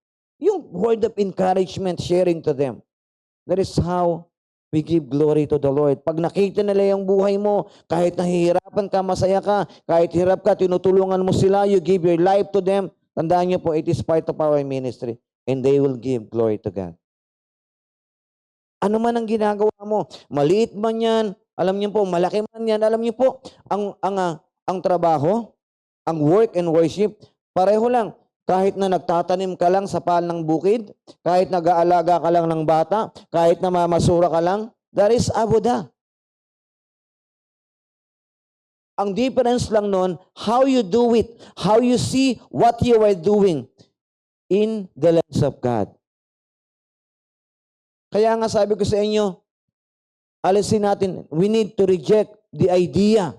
Yung word of encouragement, sharing to them. That is how we give glory to the Lord. Pag nakita nila yung buhay mo, kahit nahihirapan ka, masaya ka, kahit hirap ka, tinutulungan mo sila, you give your life to them, tandaan niyo po, it is part of our ministry. And they will give glory to God. Ano man ang ginagawa mo, maliit man yan, alam niyo po, malaki man yan, alam niyo po, ang trabaho, ang work and worship, pareho lang. Kahit na nagtatanim ka lang sa paan ng bukid, kahit nag-aalaga ka lang ng bata, kahit na mamasura ka lang, that is abuda. Ang difference lang nun, how you do it, how you see what you are doing in the lens of God. Kaya nga sabi ko sa inyo, alisin natin, we need to reject the idea,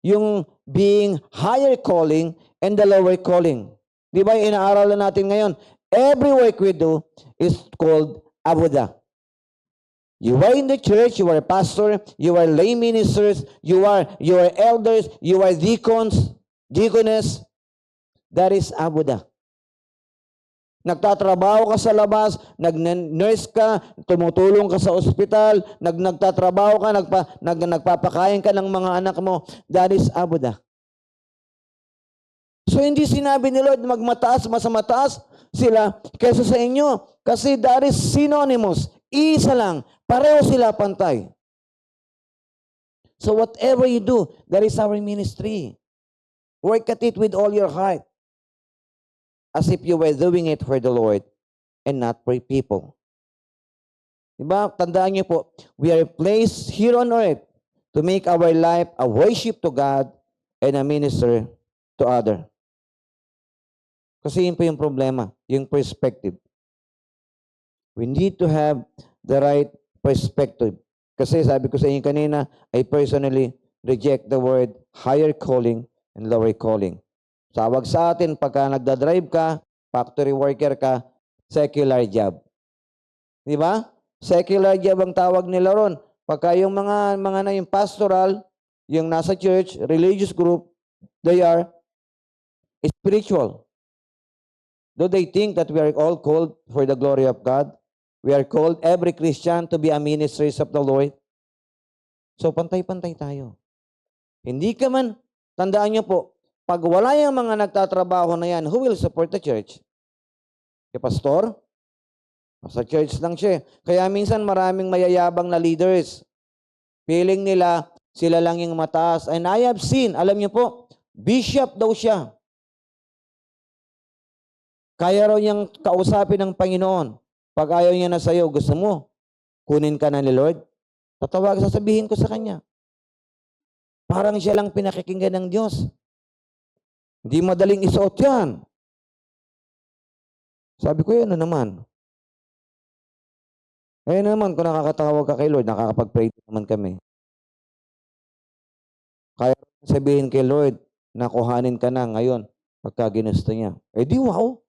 yung being higher calling and the lower calling. Di ba inaaralan natin ngayon? Every work we do is called abuda. You are in the church, you are a pastor, you are lay ministers, you are elders, you are deacons, deaconess. That is abuda. Nagtatrabaho ka sa labas, nag-nurse ka, tumutulong ka sa ospital, nagtatrabaho ka, nagpapakain ka ng mga anak mo. That is abuda. So hindi sinabi ni Lord magmataas, mas mataas sila kaysa sa inyo. Kasi that is synonymous. Isa lang. Pareho sila pantay. So whatever you do, that is our ministry. Work at it with all your heart. As if you were doing it for the Lord and not for people. Diba? Tandaan niyo po, we are placed here on earth to make our life a worship to God and a minister to other. Kasi yun po yung problema, yung perspective. We need to have the right perspective. Kasi sabi ko sa inyo kanina, I personally reject the word higher calling and lower calling. Tawag sa atin, pagka nagdadrive ka, factory worker ka, secular job. Di ba? Secular job ang tawag nila ron. Pagka yung mga na yung pastoral, yung nasa church, religious group, they are spiritual. Though they think that we are all called for the glory of God, we are called, every Christian, to be a ministers of the Lord. So, pantay-pantay tayo. Hindi ka man, tandaan niyo po, pag wala yung mga nagtatrabaho na yan, who will support the church? Kay pastor? Sa church lang siya. Kaya minsan maraming mayayabang na leaders. Feeling nila, sila lang yung mataas. And I have seen, alam niyo po, bishop daw siya. Kaya raw niyang kausapin ng Panginoon. Pag ayaw niya na sa'yo, gusto mo, kunin ka na ni Lord. Sasabihin ko sa kanya. Parang siya lang pinakikinggan ng Diyos. Hindi madaling isuot yan. Sabi ko, ano naman? Eh naman, kung nakakatawag ka kay Lord, nakakapag-pray din naman kami. Kaya sabihin kay Lord, nakuhanin ka na ngayon, pagka ginusto niya. Eh di wow.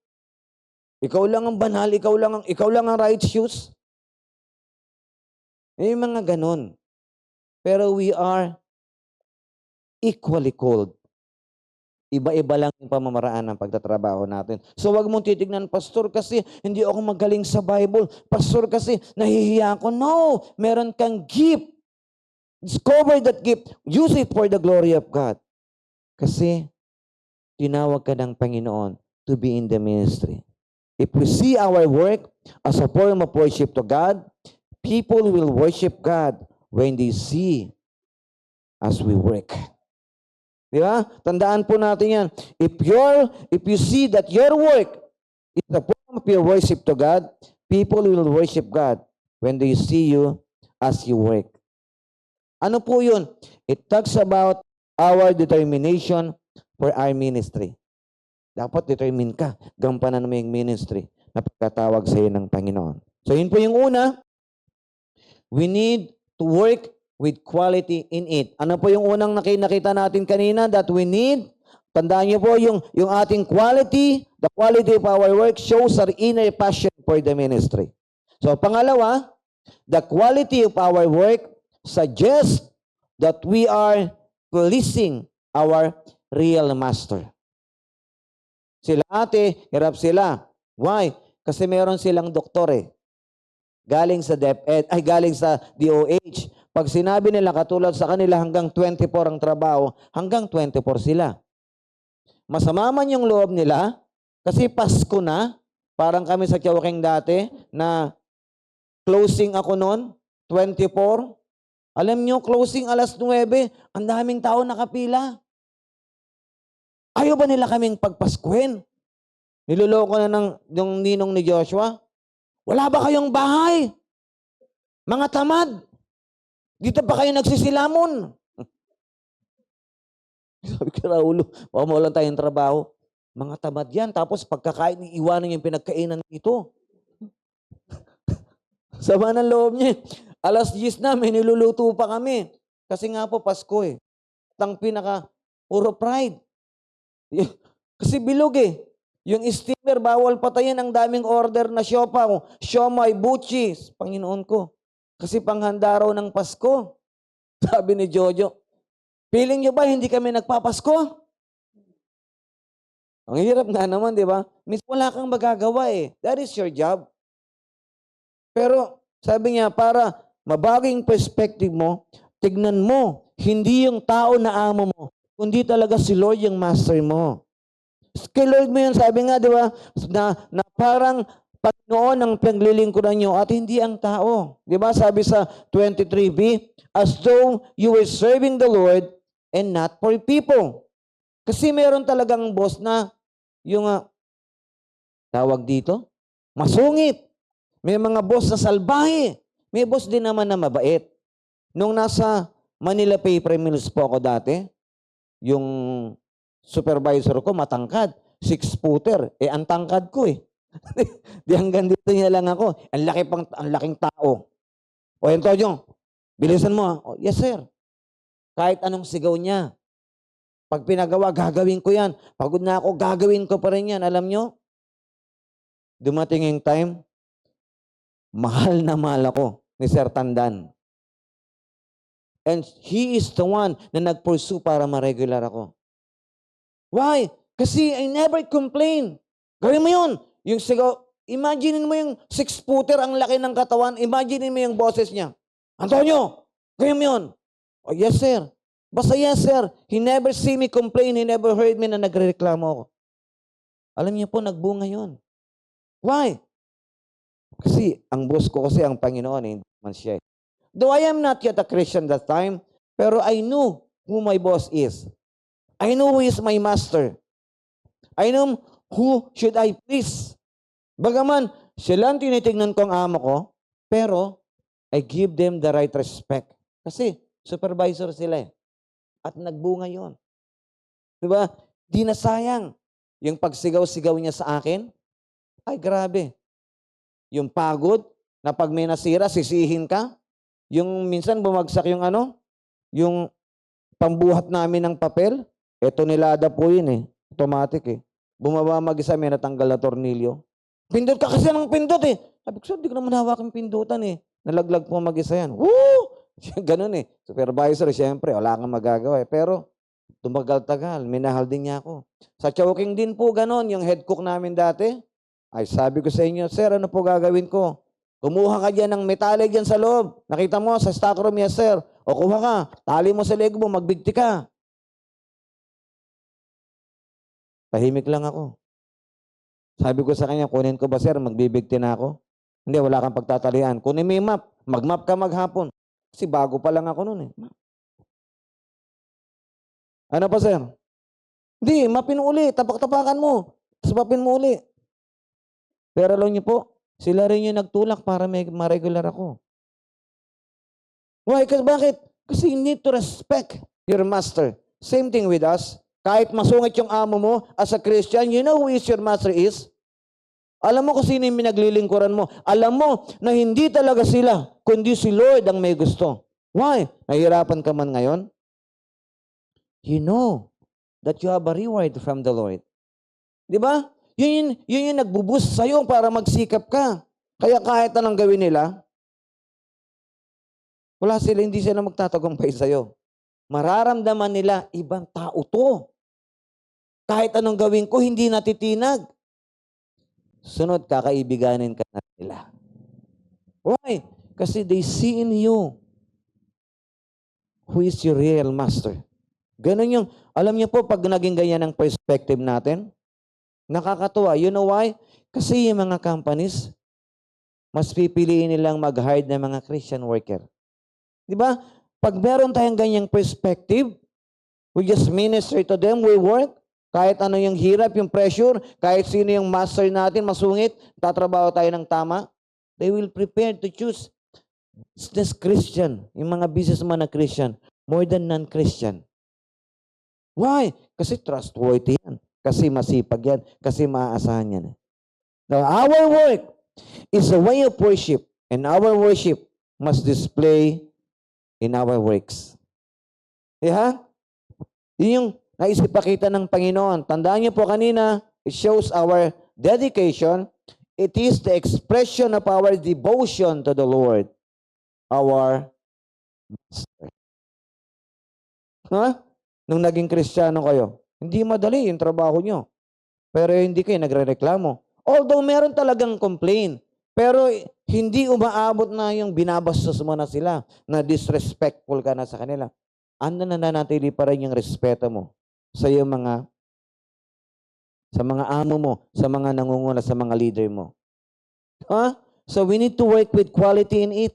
Ikaw lang ang banal, ikaw lang ang righteous. Eh mga ganon. Pero we are equally called. Iba-iba lang yung pamamaraan ng pagtatrabaho natin. So wag mong titignan, Pastor, kasi hindi ako magaling sa Bible. Pastor, kasi nahihiya ako. No! Meron kang gift. Discover that gift. Use it for the glory of God. Kasi tinawag ka ng Panginoon to be in the ministry. If we see our work as a form of worship to God, people will worship God when they see as we work. Di ba? Tandaan po natin yan. If you see that your work is a form of your worship to God, people will worship God when they see you as you work. Ano po yun? It talks about our determination for our ministry. Dapat determine ka. Gampanan mo yung ministry na pagkatawag sa iyo ng Panginoon. So yun po yung una. We need to work with quality in it. Ano po yung unang nakita natin kanina that we need? Tandaan niyo po yung ating quality, the quality of our work shows our inner passion for the ministry. So pangalawa, the quality of our work suggests that we are pleasing our real master. Sila ate, hirap sila. Why? Kasi meron silang doktor eh. Galing sa DepEd, galing sa DOH. Pag sinabi nila katulad sa kanila hanggang 24 ang trabaho, hanggang 24 sila. Masama man yung loob nila, kasi Pasko na, parang kami sa Chowking dati, na closing ako noon, 24. Alam nyo, closing alas 9, ang daming tao nakapila. Ayaw ba nila kaming pagpaskuhin? Niloloko na yung ninong ni Joshua. Wala ba kayong bahay? Mga tamad. Dito ba kayo nagsisilamon? Sabi ko, Raulo, baka mawalan tayong trabaho. Mga tamad yan. Tapos pagkakain, iiwanan yung pinagkainan dito. Sama ng loob niya. Alas 10 na, may niluluto pa kami. Kasi nga po, Pasko eh. Ang puro pride. Kasi bilog eh. Yung steamer, bawal patayin. Ang daming order na siopaw, siomay, butchis. Panginoon ko. Kasi panghanda raw ng Pasko. Sabi ni Jojo, feeling nyo ba hindi kami nagpapasko? Ang hirap nga naman, di ba? Miss, wala kang magagawa eh. That is your job. Pero sabi niya, para mabaging perspective mo, tignan mo, hindi yung tao na amo mo, kundi talaga si Lord yung master mo. Kay Lord mo yun, sabi nga, di ba, na parang Panginoon ang pinaglilingkuran nyo at hindi ang tao. Di ba? Sabi sa 23b, as though you were serving the Lord and not for people. Kasi meron talagang boss na yung tawag dito, masungit. May mga boss na salbahe. May boss din naman na mabait. Nung nasa Manila Paper Mills po ako dati, yung supervisor ko matangkad, 6-footer. Ang tangkad ko eh. Di hanggang dito niya lang ako. Ang laking tao. O Antonio, bilisan mo. O, yes sir. Kahit anong sigaw niya. Pag pinagawa, gagawin ko yan. Pagod na ako, gagawin ko pa rin yan. Alam nyo, dumating yung time, mahal na mahal ako ni Sir Tandan. And he is the one na nag-pursue para ma-regular ako. Why? Kasi I never complain. Gawin mo yun. Yung sigaw, imagine mo yung 6-footer, ang laki ng katawan, imagine mo yung boses niya. Antonio, gawin mo yun. Oh, yes, sir. Basta yes, sir. He never see me complain. He never heard me na nagrereklamo ako. Alam niyo po, nagbunga yun. Why? Kasi ang boss ko kasi ang Panginoon, hindi man siya. Though I am not yet a Christian that time, pero I knew who my boss is. I know who is my master. I know who should I please. Bagaman, sila ang tinitignan ko ang amo ko, pero I give them the right respect. Kasi supervisor sila eh. At nagbunga yon. Diba? Di na sayang. Yung pagsigaw-sigaw niya sa akin, ay grabe. Yung pagod, na pag may nasira, sisihin ka. Yung minsan bumagsak yung yung pambuhat namin ng papel. Ito nilada po yun eh. Automatic eh. Bumaba mag-isa, may natanggal na tornilyo. Pindot ka kasi ng pindot eh. Sabi ko, sir, di ko naman hawak yung pindutan eh. Nalaglag po mag-isa yan. Woo! Ganun eh. Supervisor, siyempre, wala kang magagawa eh. Pero, tumagal-tagal, minahal din niya ako. Sa choking din po ganun, yung head cook namin dati. Ay, sabi ko sa inyo, sir, ano po gagawin ko? Kumuha ka dyan ng metallic dyan sa loob. Nakita mo sa stock room, yes sir. O kuha ka, tali mo sa leg mo, magbigti ka. Tahimik lang ako. Sabi ko sa kanya, kunin ko ba sir, magbibigti na ako? Hindi, wala kang pagtatalian. Kunin mo yung map, mag-map ka maghapon. Kasi bago pa lang ako noon eh. Ano pa sir? Hindi, mapin uli, tapak-tapakan mo. Tapos mapin mo uli. Pero alam niyo po, sila rin yung nagtulak para may ma-regular ako. Why? Bakit? Kasi you need to respect your master. Same thing with us. Kahit masungit yung amo mo, as a Christian, you know who is your master is? Alam mo kung sino yung pinaglilingkuran mo. Alam mo na hindi talaga sila, kundi si Lord ang may gusto. Why? Nahihirapan ka man ngayon? You know that you have a reward from the Lord. Di ba? Yun yung nagbuboost sa'yo para magsikap ka. Kaya kahit anong gawin nila, hindi sila magtatagumpay sa'yo. Mararamdaman nila, ibang tao to. Kahit anong gawin ko, hindi natitinag. Sunod, kakaibiganin ka na nila. Why? Kasi they see in you who is your real master. Ganun yung, alam niyo po, pag naging ganyan ang perspective natin, nakakatuwa. You know why? Kasi yung mga companies, mas pipiliin nilang mag-hire ng mga Christian worker. Di ba? Pag meron tayong ganyang perspective, we just minister to them, we work, kahit ano yung hirap, yung pressure, kahit sino yung master natin, masungit, tatrabaho tayo ng tama, they will prepare to choose this Christian, yung mga businessman na Christian, more than non-Christian. Why? Kasi trustworthy yan. Kasi masipag yan. Kasi maaasahan yan. Now, our work is a way of worship, and our worship must display in our works. Yeah? Yun yung naisipakita ng Panginoon. Tandaan niyo po kanina, it shows our dedication. It is the expression of our devotion to the Lord, our Master. Huh? Nung naging Kristiyano kayo, hindi madali yung trabaho nyo. Pero hindi kayo nagre-reklamo. Although meron talagang complain, pero hindi umaabot na yung binabastos mo na sila, na disrespectful ka na sa kanila. Ano na nanatili pa rin yung respeto mo sa iyong sa mga amo mo, sa mga nangunguna, sa mga leader mo. Huh? So we need to work with quality in it.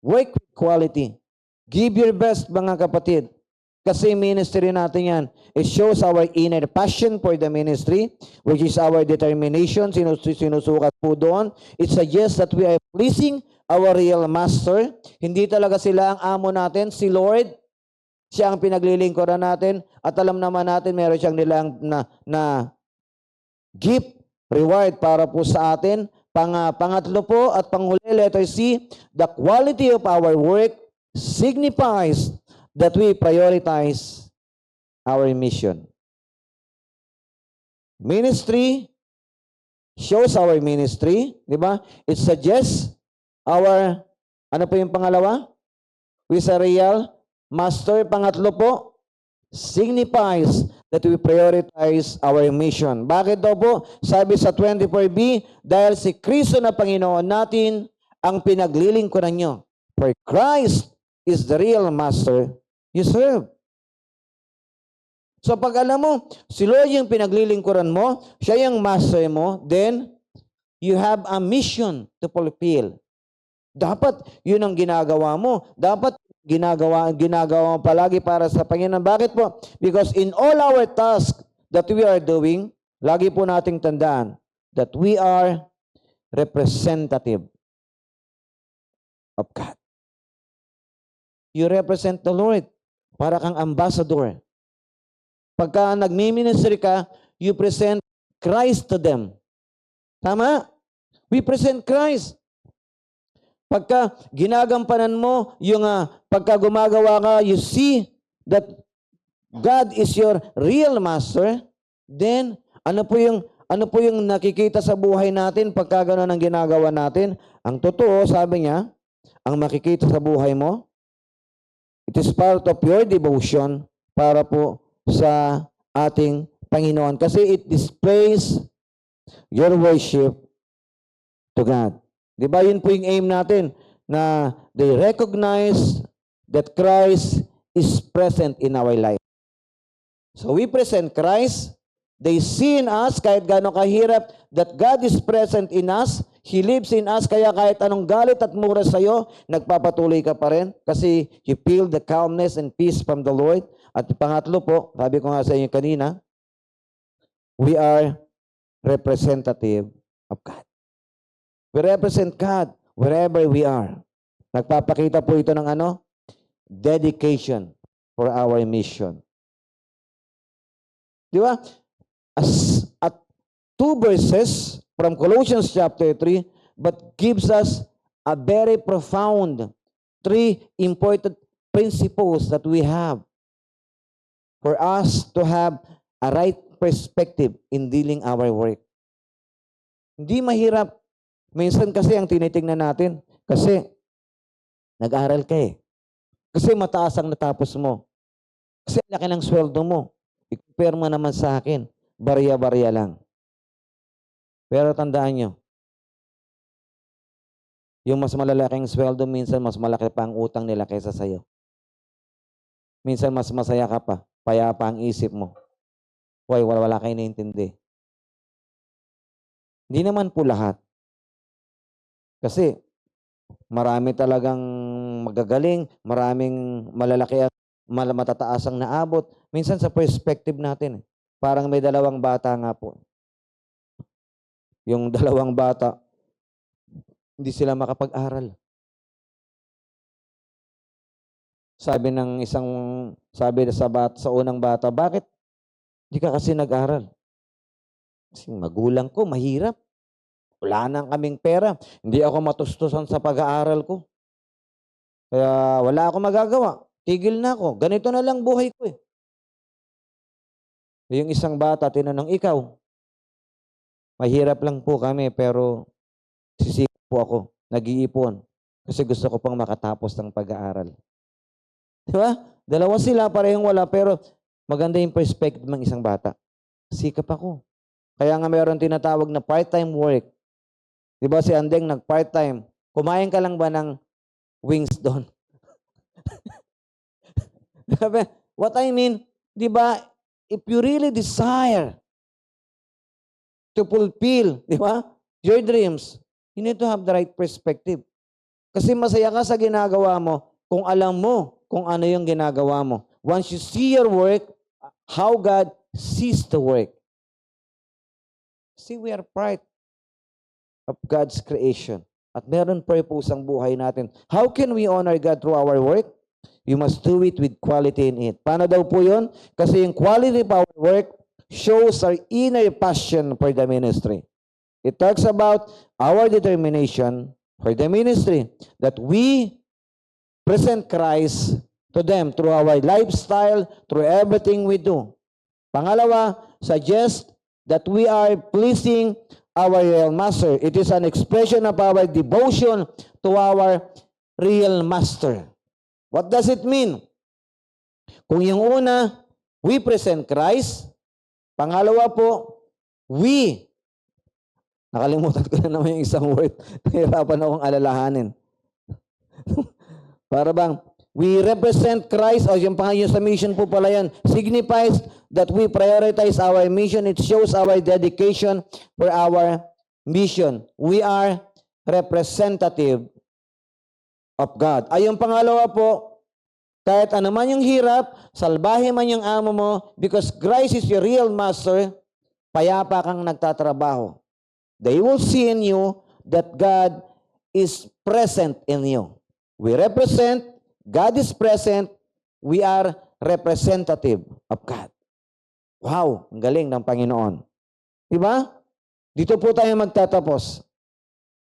Work with quality. Give your best, mga kapatid. Kasi ministry natin yan. It shows our inner passion for the ministry, which is our determination. Sinusukat po doon. It suggests that we are pleasing our real master. Hindi talaga sila ang amo natin, si Lord. Siya ang pinaglilingkuran natin. At alam naman natin, meron siyang nilang na gift, reward para po sa atin. Pangatlo po at panghuli, letter C, the quality of our work signifies that we prioritize our mission. Ministry shows our ministry, di ba? It suggests our, ano po yung pangalawa? With a real master. Pangatlo po, signifies that we prioritize our mission. Bakit daw po? Sabi sa 24b, dahil si Kristo na Panginoon natin ang pinaglilingkuran nyo. For Christ is the real master you serve. So pag alam mo, si Lord yung pinaglilingkuran mo, siya yung master mo, then you have a mission to fulfill. Dapat yun ang ginagawa mo. Dapat ginagawa mo palagi para sa Panginoon. Bakit po? Because in all our tasks that we are doing, lagi po nating tandaan that we are representative of God. You represent the Lord. Para kang ambassador. Pagka nagmi-ministry ka, you present Christ to them. Tama? We present Christ. Pagka ginagampanan mo yung pagka gumagawa ka, you see that God is your real master, then ano po yung nakikita sa buhay natin pagka gano'n ang ginagawa natin? Ang totoo, sabi niya, ang makikita sa buhay mo, it is part of your devotion para po sa ating Panginoon. Kasi it displays your worship to God. Di ba yun po yung aim natin, na they recognize that Christ is present in our life. So we present Christ, they see in us, kahit gano'ng kahirap, that God is present in us, He lives in us, kaya kahit anong galit at mura sa'yo, nagpapatuloy ka pa rin, kasi you feel the calmness and peace from the Lord. At pangatlo po, sabi ko nga sa inyo kanina, we are representative of God. We represent God wherever we are. Nagpapakita po ito ng dedication for our mission. Di ba? At 2 verses from Colossians chapter 3, but gives us a very profound 3 important principles that we have for us to have a right perspective in dealing our work. Hindi mahirap. Minsan kasi ang tinitingnan natin, kasi nag-aral ka eh. Kasi mataas ang natapos mo. Kasi laki ng sweldo mo. I-compare mo naman sa akin, barya-barya lang. Pero tandaan nyo, yung mas malalaking sweldo, minsan mas malaki pa ang utang nila kaysa sa'yo. Minsan mas masaya ka pa, payapa ang isip mo. Hoy, wala kayo naintindi. Hindi naman po lahat. Kasi marami talagang magagaling, maraming malalaki at matataas ang naabot. Minsan sa perspective natin, parang may 2 bata nga po. Yung 2 bata, hindi sila makapag-aral. Sabi sa unang bata, bakit hindi ka kasi nag-aral? Kasi magulang ko, mahirap. Wala nang kaming pera. Hindi ako matustusan sa pag-aaral ko. Kaya wala akong magagawa. Tigil na ako. Ganito na lang buhay ko eh. Yung isang bata, tinanong, ikaw, mahirap lang po kami pero sisikap po ako. Nag-iipon. Kasi gusto ko pang makatapos ng pag-aaral. Di ba? 2 sila, parehong wala, pero maganda yung perspective ng isang bata. Sikap ako. Kaya nga mayroon tinatawag na part-time work. Di ba si Andeng nag-part-time? Kumain ka lang ba ng wings doon? What I mean, di ba, if you really desire to fulfill, di ba, your dreams, you need to have the right perspective. Kasi masaya ka sa ginagawa mo kung alam mo kung ano yung ginagawa mo. Once you see your work, how God sees the work. See, we are part of God's creation. At meron purpose ang buhay natin. How can we honor God through our work? You must do it with quality in it. Paano daw po yun? Kasi yung quality of our work shows our inner passion for the ministry. It talks about our determination for the ministry, that we present Christ to them through our lifestyle, through everything we do. Pangalawa, suggest that we are pleasing our real master. It is an expression of our devotion to our real master. What does it mean? Kung yung una, we present Christ. Pangalawa po, nakalimutan ko na naman yung isang word. Nahirapan akong alalahanin. Para bang, we represent Christ, o yung pangalan sa mission po pala yan, signifies that we prioritize our mission. It shows our dedication for our mission. We are representative of God. Ay, yung pangalawa po, kahit ano man yung hirap, salbahe man yung amo mo, because Christ is your real master, payapa kang nagtatrabaho. They will see in you that God is present in you. We represent, God is present, we are representative of God. Wow, ang galing ng Panginoon. Diba? Dito po tayo magtatapos.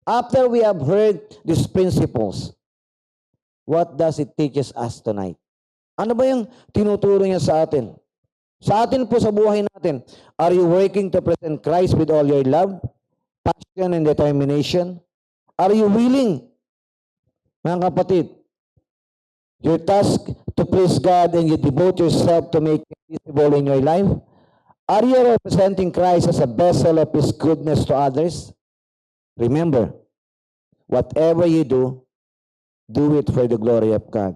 After we have heard these principles, what does it teaches us tonight? Ano ba yung tinuturo niya sa atin? Sa atin po sa buhay natin, are you working to present Christ with all your love, passion, and determination? Are you willing, mga kapatid, your task to please God and you devote yourself to make it visible in your life? Are you representing Christ as a vessel of His goodness to others? Remember, whatever you do it for the glory of God,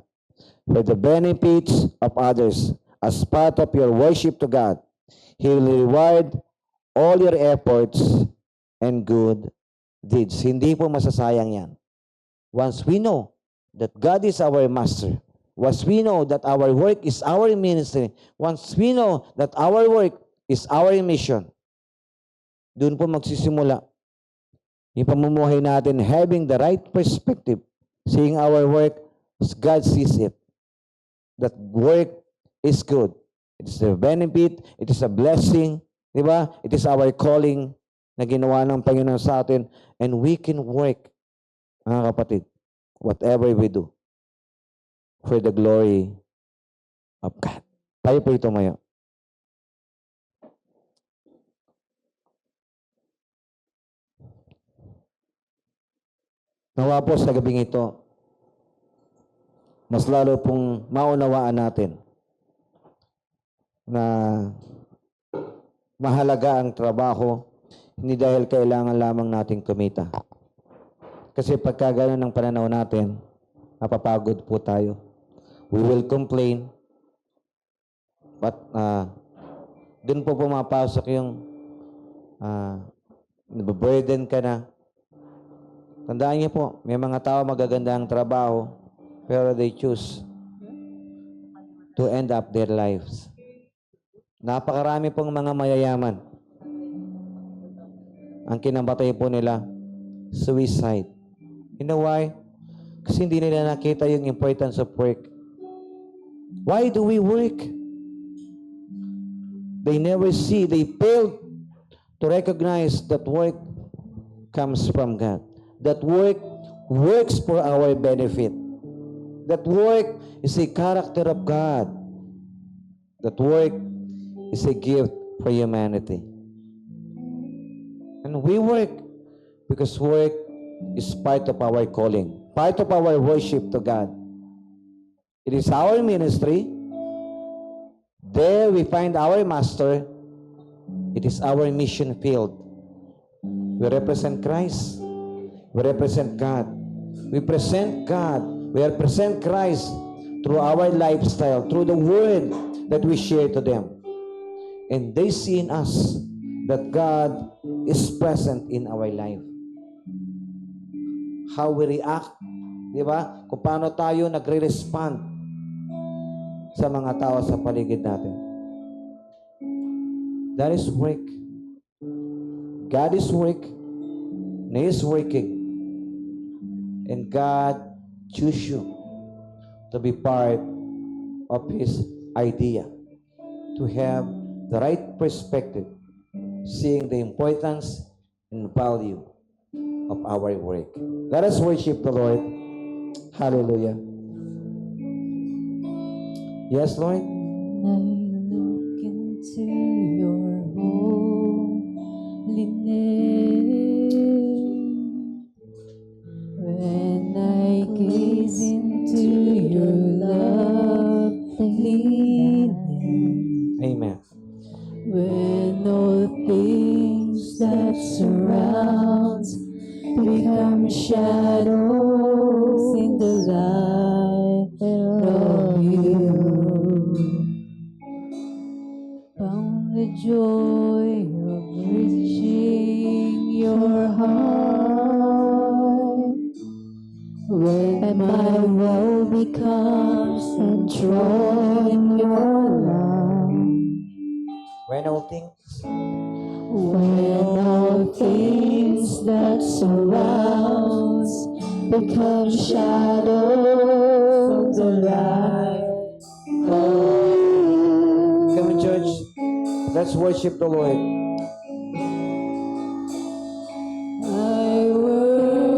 for the benefits of others, as part of your worship to God. He will reward all your efforts and good deeds. Hindi po masasayang yan. Once we know that God is our master, once we know that our work is our ministry, once we know that our work is our mission, doon po magsisimula yung pamumuhay natin, having the right perspective, seeing our work as God sees it. That work is good. It is a benefit, it is a blessing, di ba? It is our calling na ginawa ng Panginoon sa atin, and we can work, mga kapatid, whatever we do for the glory of God. Tayo po tumayo. Nawa po sa gabing ito, mas lalo pong maunawaan natin na mahalaga ang trabaho, hindi dahil kailangan lamang nating kumita. Kasi pagka gano'n ang pananaw natin, napapagod po tayo. We will complain, but dun po pumapasok yung nababurden ka na. Tandaan niyo po, may mga tao magaganda ang trabaho, pero they choose to end up their lives. Napakarami pong mga mayayaman. Ang kinamatay po nila, suicide. You know why? Kasi hindi nila nakita yung importance of work. Why do we work? They never see, they failed to recognize that work comes from God. That work works for our benefit. That work is a character of God. That work is a gift for humanity. And we work because work is part of our calling, part of our worship to God. It is our ministry. There we find our master. It is our mission field. We represent Christ. We represent God. We present God. We represent Christ through our lifestyle, through the word that we share to them. And they see in us that God is present in our life. How we react, di ba? Kung paano tayo nagre-respond sa mga tao sa paligid natin. That is work. God is work. And He is working. And God choose you to be part of His idea, to have the right perspective, seeing the importance and value of our work. Let us worship the Lord. Hallelujah. Yes, Lord? I look into your holiness. When I gaze into your loveliness. Amen. When all things that surround become shadows in the light of you, found the joy of reaching your heart. When my world becomes enthralled in your love. When all things, When all things that surrounds become shadows of the light of you. come in church. Let's worship the Lord. I worship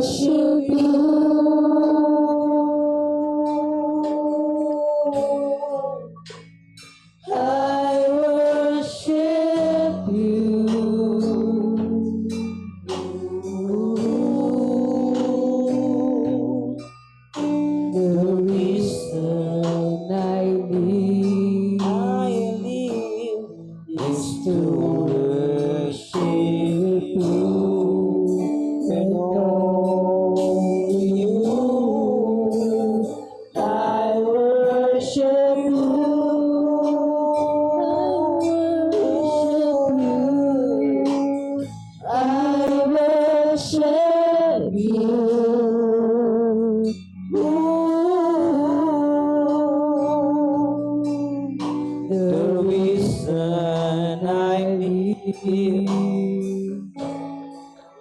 I worship you. The reason I live is to worship you and only you. I worship you. I worship you. The reason I live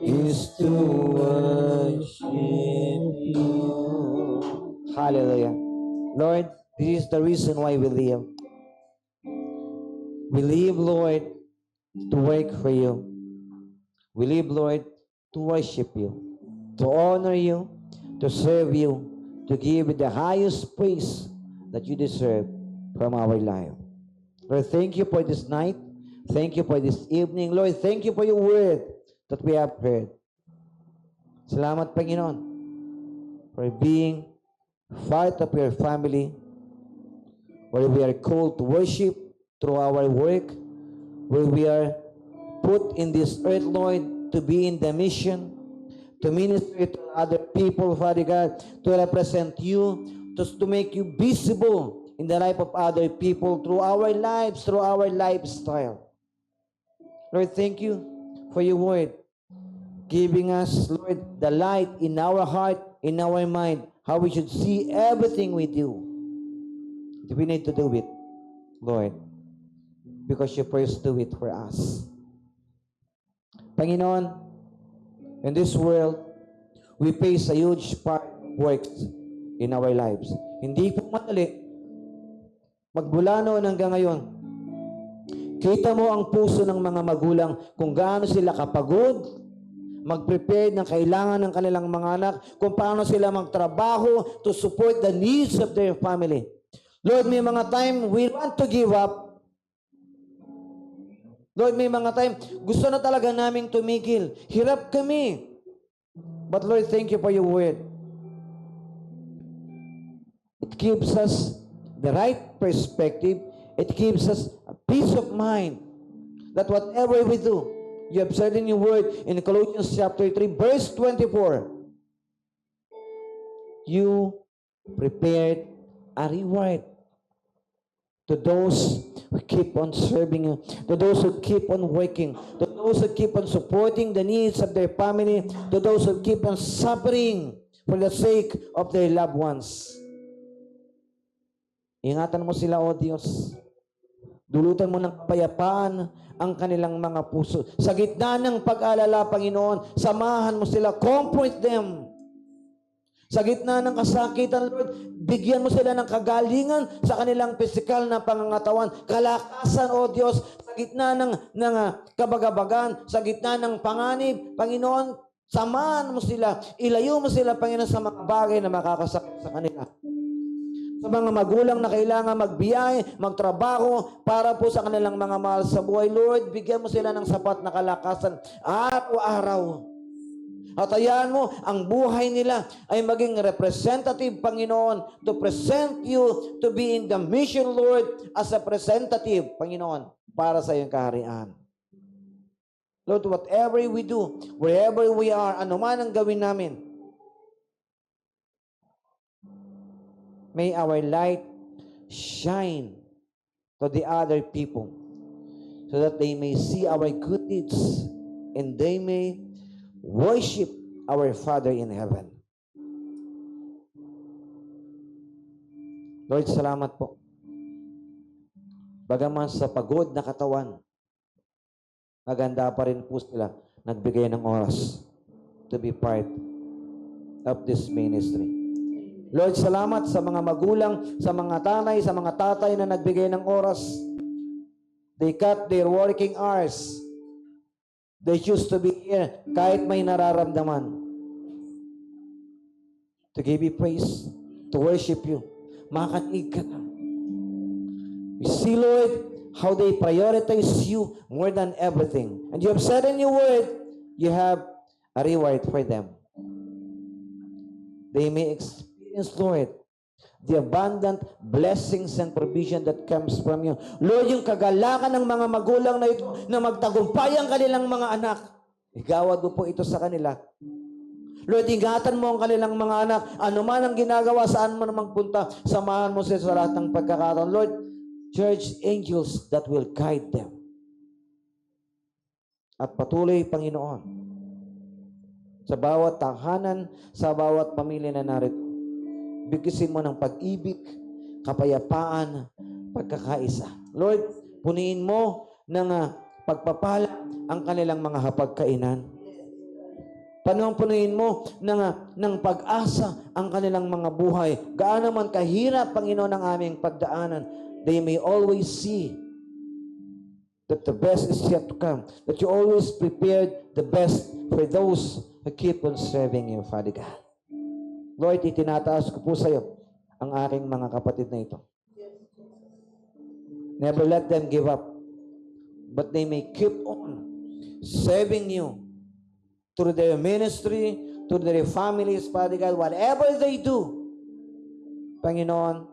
is to worship you. Hallelujah. Lord, this is the reason why we live. We live, Lord, to work for you. We live, Lord, to worship you, to honor you, to serve you, to give you the highest praise that you deserve from our life. Lord, thank you for this night. Thank you for this evening. Lord, thank you for your word that we have heard. Salamat, Panginoon, for being part of your family, where we are called to worship through our work, where we are put in this earth, Lord, to be in the mission, to minister to other people, Father God, to represent you, to make you visible in the life of other people through our lives, through our lifestyle. Lord, thank you for your word, giving us, Lord, the light in our heart, in our mind, how we should see everything we do. We need to do it, Lord, because you first do it for us. Panginoon, in this world, we face a huge part of work in our lives. Hindi po madali. Magmula noon hanggang ngayon, kita mo ang puso ng mga magulang kung gaano sila kapagod, mag-prepare ng kailangan ng kanilang mga anak, kung paano sila magtrabaho to support the needs of their family. Lord, may mga time we want to give up. Lord, may mga time gusto na talaga naming tumigil. Hirap kami. But Lord, thank you for your word. It gives us the right perspective. It gives us a peace of mind that whatever we do, you have said in your word in Colossians chapter 3, verse 24, you prepared a reward to those who keep on serving you, to those who keep on working, to those who keep on supporting the needs of their family, to those who keep on suffering for the sake of their loved ones. Ingatan mo sila, O Diyos. Dulutan mo ng kapayapaan ang kanilang mga puso. Sa gitna ng pag-alala, Panginoon, samahan mo sila, comfort them. Sa gitna ng kasakitan, Lord, bigyan mo sila ng kagalingan sa kanilang pisikal na pangangatawan. Kalakasan, O Diyos, sa gitna ng kabagabagan, sa gitna ng panganib, Panginoon, samahan mo sila. Ilayo mo sila, Panginoon, sa mga bagay na makakasakit sa kanila. Sa mga magulang na kailangan magbiyahe, magtrabaho para po sa kanilang mga mahal sa buhay, Lord, bigyan mo sila ng sapat na kalakasan araw-araw. At hayaan mo, ang buhay nila ay maging representative, Panginoon, to present you to be in the mission, Lord, as a representative, Panginoon, para sa iyong kaharian. Lord, whatever we do, wherever we are, anuman ang gawin namin, may our light shine to the other people so that they may see our good deeds and they may worship our Father in heaven. Lord, salamat po. Bagaman sa pagod na katawan, maganda pa rin po sila nagbigay ng oras to be part of this ministry. Lord, salamat sa mga magulang, sa mga tanay, sa mga tatay na nagbigay ng oras. They cut their working hours. They choose to be here kahit may nararamdaman. to give you praise, to worship you. Makanig ka na. We see, Lord, how they prioritize you more than everything. And you have said in your word, you have a reward for them. They may experience, Lord, the abundant blessings and provision that comes from you. Lord, yung kagalakan ng mga magulang na ito na magtagumpay ang kanilang mga anak, igawad mo po ito sa kanila. Lord, ingatan mo ang kanilang mga anak. Ano man ang ginagawa, saan mo namang punta, samahan mo sila sa lahat ng pagkakataon. Lord, church angels that will guide them. At patuloy, Panginoon, sa bawat tahanan, sa bawat pamilya na narito, bigkisin mo ng pag-ibig, kapayapaan, pagkakaisa. Lord, puniin mo ng pagpapala ang kanilang mga hapagkainan. Punuin mo ng pag-asa ang kanilang mga buhay. Gaano man kahirap, Panginoon, ang aming pagdaanan, they may always see that the best is yet to come. That you always prepared the best for those who keep on serving you, Father God. Lord, itinataas ko po sa iyo ang aking mga kapatid na ito. Never let them give up, but they may keep on serving you through their ministry, through their families, Father God. Whatever they do, Panginoon,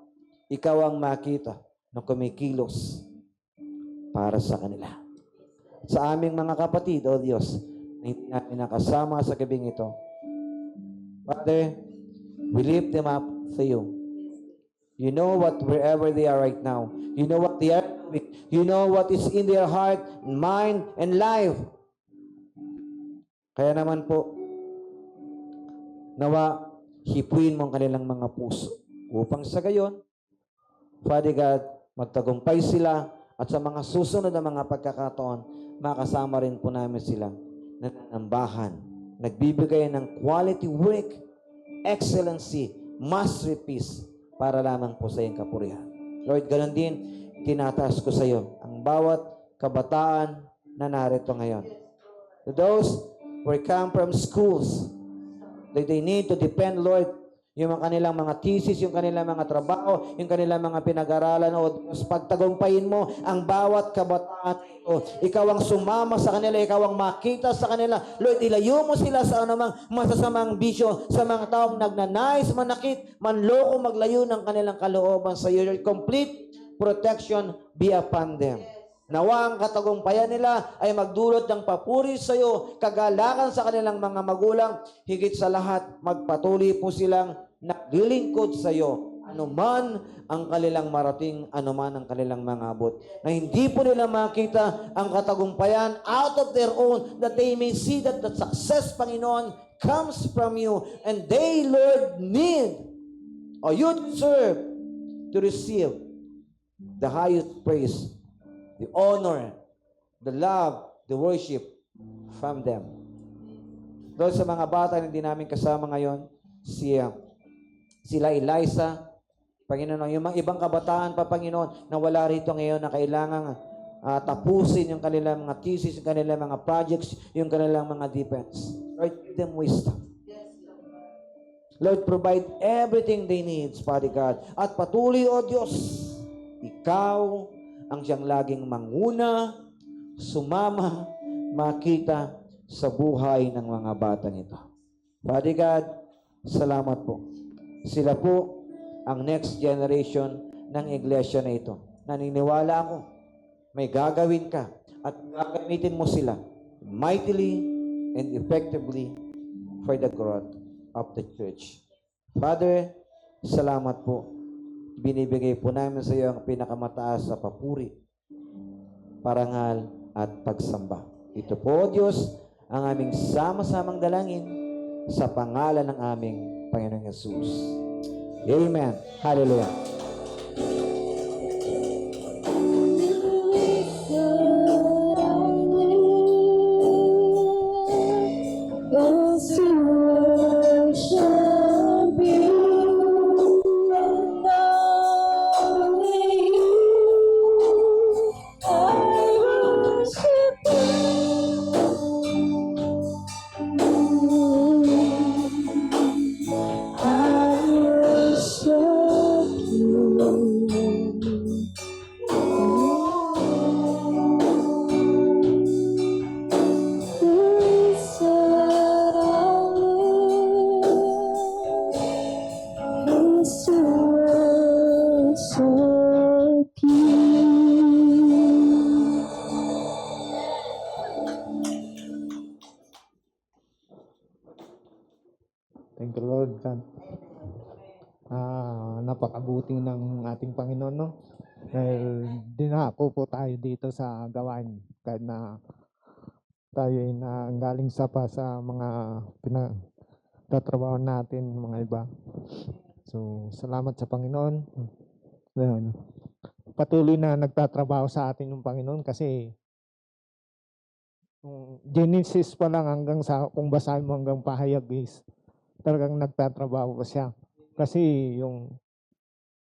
ikaw ang makita na kumikilos para sa kanila. Sa aming mga kapatid, O Diyos, na hindi namin nakasama sa gabing ito, Father, we lift them up to you. You know what, wherever they are right now. You know what they are doing. You know what is in their heart, mind, and life. Kaya naman po, nawa, hipuin mo ang kanilang mga puso. Upang sa gayon, Father God, magtagumpay sila at sa mga susunod na mga pagkakataon, makasama rin po namin sila na nanambahan, nagbibigay ng quality work, excellency, masterpiece para lamang po sa iyong kapurihan. Lord, ganun din, tinataas ko sa iyo ang bawat kabataan na narito ngayon. To those who come from schools, that they need to depend, Lord, yung kanilang mga thesis, yung kanilang mga trabaho, yung kanilang mga pinag-aralan, o Diyos, pagtagumpayin mo ang bawat kabataan ito. Ikaw ang sumama sa kanila, ikaw ang makita sa kanila. Lord, ilayo mo sila sa anumang masasamang bisyo, sa mga taong nagnanais, manakit, manloko, maglayo ng kanilang kalooban sa iyo. Your complete protection be upon them. Nawa ang katagumpayan nila ay magdulot ng papuri sa iyo, kagalakan sa kanilang mga magulang, higit sa lahat, magpatuloy po silang naglilingkod sa iyo, anuman ang kanilang marating, anuman ang kanilang mga abot. Na hindi po nila makita ang katagumpayan out of their own, that they may see that the success, Panginoon, comes from you, and they, Lord, need, or you deserve to receive the highest praise, the honor, the love, the worship from them. Doon sa mga bata na hindi namin kasama ngayon, sila Eliza, Panginoon, yung mga ibang kabataan pa, Panginoon, na wala rito ngayon na kailangan tapusin yung kanilang mga thesis, yung kanilang mga projects, yung kanilang mga defense. Lord, give them wisdom. Lord, provide everything they need, Father God. At patuloy, O Diyos, ikaw ang siyang laging manguna, sumama, makita sa buhay ng mga batang ito. Father God, salamat po. Sila po ang next generation ng iglesia na ito. Naniniwala ako, may gagawin ka at gagamitin mo sila mightily and effectively for the growth of the church. Father, salamat po. Binibigay po namin sa iyo ang pinakamataas sa papuri, parangal at pagsamba. Ito po, Diyos, ang aming sama-samang dalangin sa pangalan ng aming Panginoong Yesus. Amen. Hallelujah. I dahil dinako po tayo dito sa gawain kahit na tayo ay nanggaling sa mga pinagtatrabaho natin mga iba. So, salamat sa Panginoon. Ayun. Patuloy na nagtatrabaho sa atin yung Panginoon kasi yung Genesis pa lang hanggang sa kung basahin mo hanggang pahayag is talagang nagtatrabaho pa siya. Kasi yung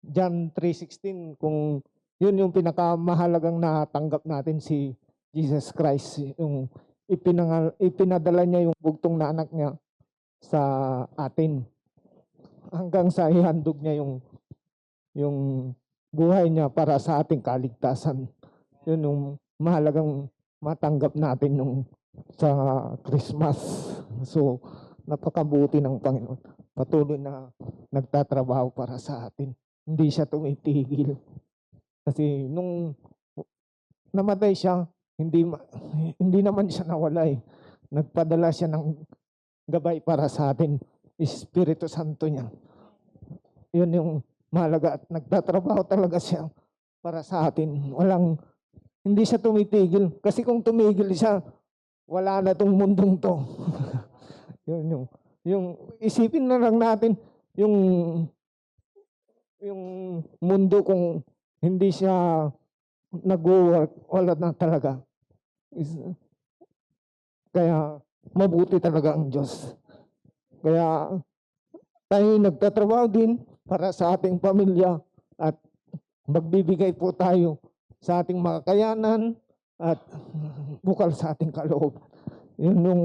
John 3:16 kung yun yung pinakamahalagang natanggap natin si Jesus Christ, yung ipinadala niya yung bugtong na anak niya sa atin hanggang sa ihandog niya yung buhay niya para sa ating kaligtasan. Yun yung mahalagang matanggap natin yung sa Christmas. So, napakabuti ng Panginoon. Patuloy na nagtatrabaho para sa atin. Hindi siya tumitigil. Kasi nung namatay siya, hindi naman siya nawala eh. Nagpadala siya ng gabay para sa atin. Espiritu Santo niya. Yun yung mahalaga at nagtatrabaho talaga siya para sa atin. Hindi siya tumitigil. Kasi kung tumigil siya, wala na tong mundong to. yung isipin na lang natin, yung mundo kung hindi siya nag-work, wala na talaga. Kaya mabuti talaga ang Diyos. Kaya tayo nagtatrabaho din para sa ating pamilya at magbibigay po tayo sa ating makakayanan at bukal sa ating kaloob. Yun yung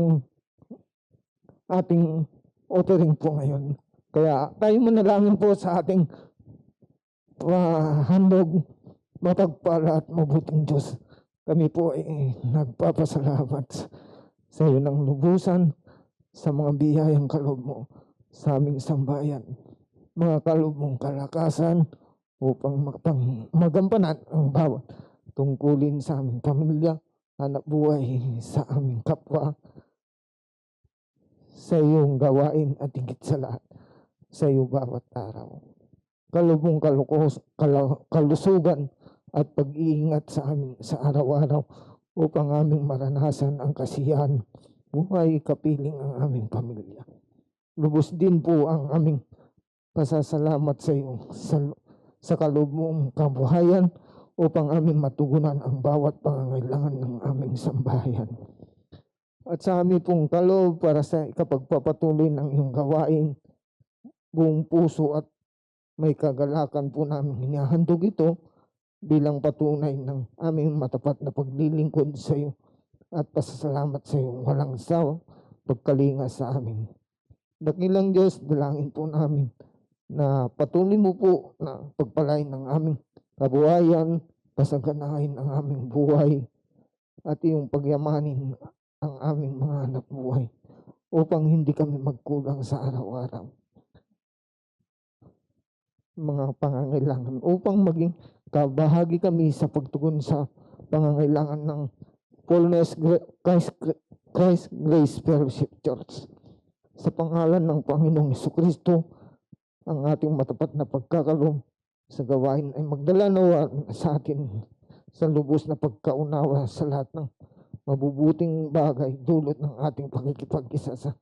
ating offering po ngayon. Kaya tayo manalangin po sa ating handog, mapagpala at mabuting Diyos. Kami po ay nagpapasalamat sa iyo ng lubusan sa mga biyayang kaloob mo sa aming sambayan. Mga kaloob mong kalakasan upang magampanan ang bawat tungkulin sa aming pamilya, anak buhay sa aming kapwa, sa iyong gawain at higit sa lahat, sa iyo bawat araw. Kaloob mong kalusugan at pag-iingat sa amin sa araw-araw upang aming maranasan ang kasiyahan, buhay, kapiling ang aming pamilya. Lubos din po ang aming pasasalamat sa iyo sa kaloob mong kabuhayan upang aming matugunan ang bawat pangangailangan ng aming sambahayan. At sa aming pong kaloob para sa ikapagpapatuloy ng iyong gawain, buong puso at may kagalakan po namin hinahandog ito bilang patunay ng aming matapat na paglilingkod sa iyo at pasasalamat sa iyo walang sawa pagkalinga sa amin. Dakilang Diyos, dalangin po namin na patuloy mo po na pagpalain ng aming kabuhayan, pasaganahin ang aming buhay at iyong pagyamanin ang aming mga anak buhay upang hindi kami magkulang sa araw-araw. Mga pangangailangan upang maging kabahagi kami sa pagtugon sa pangangailangan ng Fullness Christ Grace Fellowship Church. Sa pangalan ng Panginoong Jesucristo, ang ating matapat na pagkakaloob sa gawain ay magdala nawa sa atin sa lubos na pagkaunawa sa lahat ng mabubuting bagay dulot ng ating pakikipag-isa sa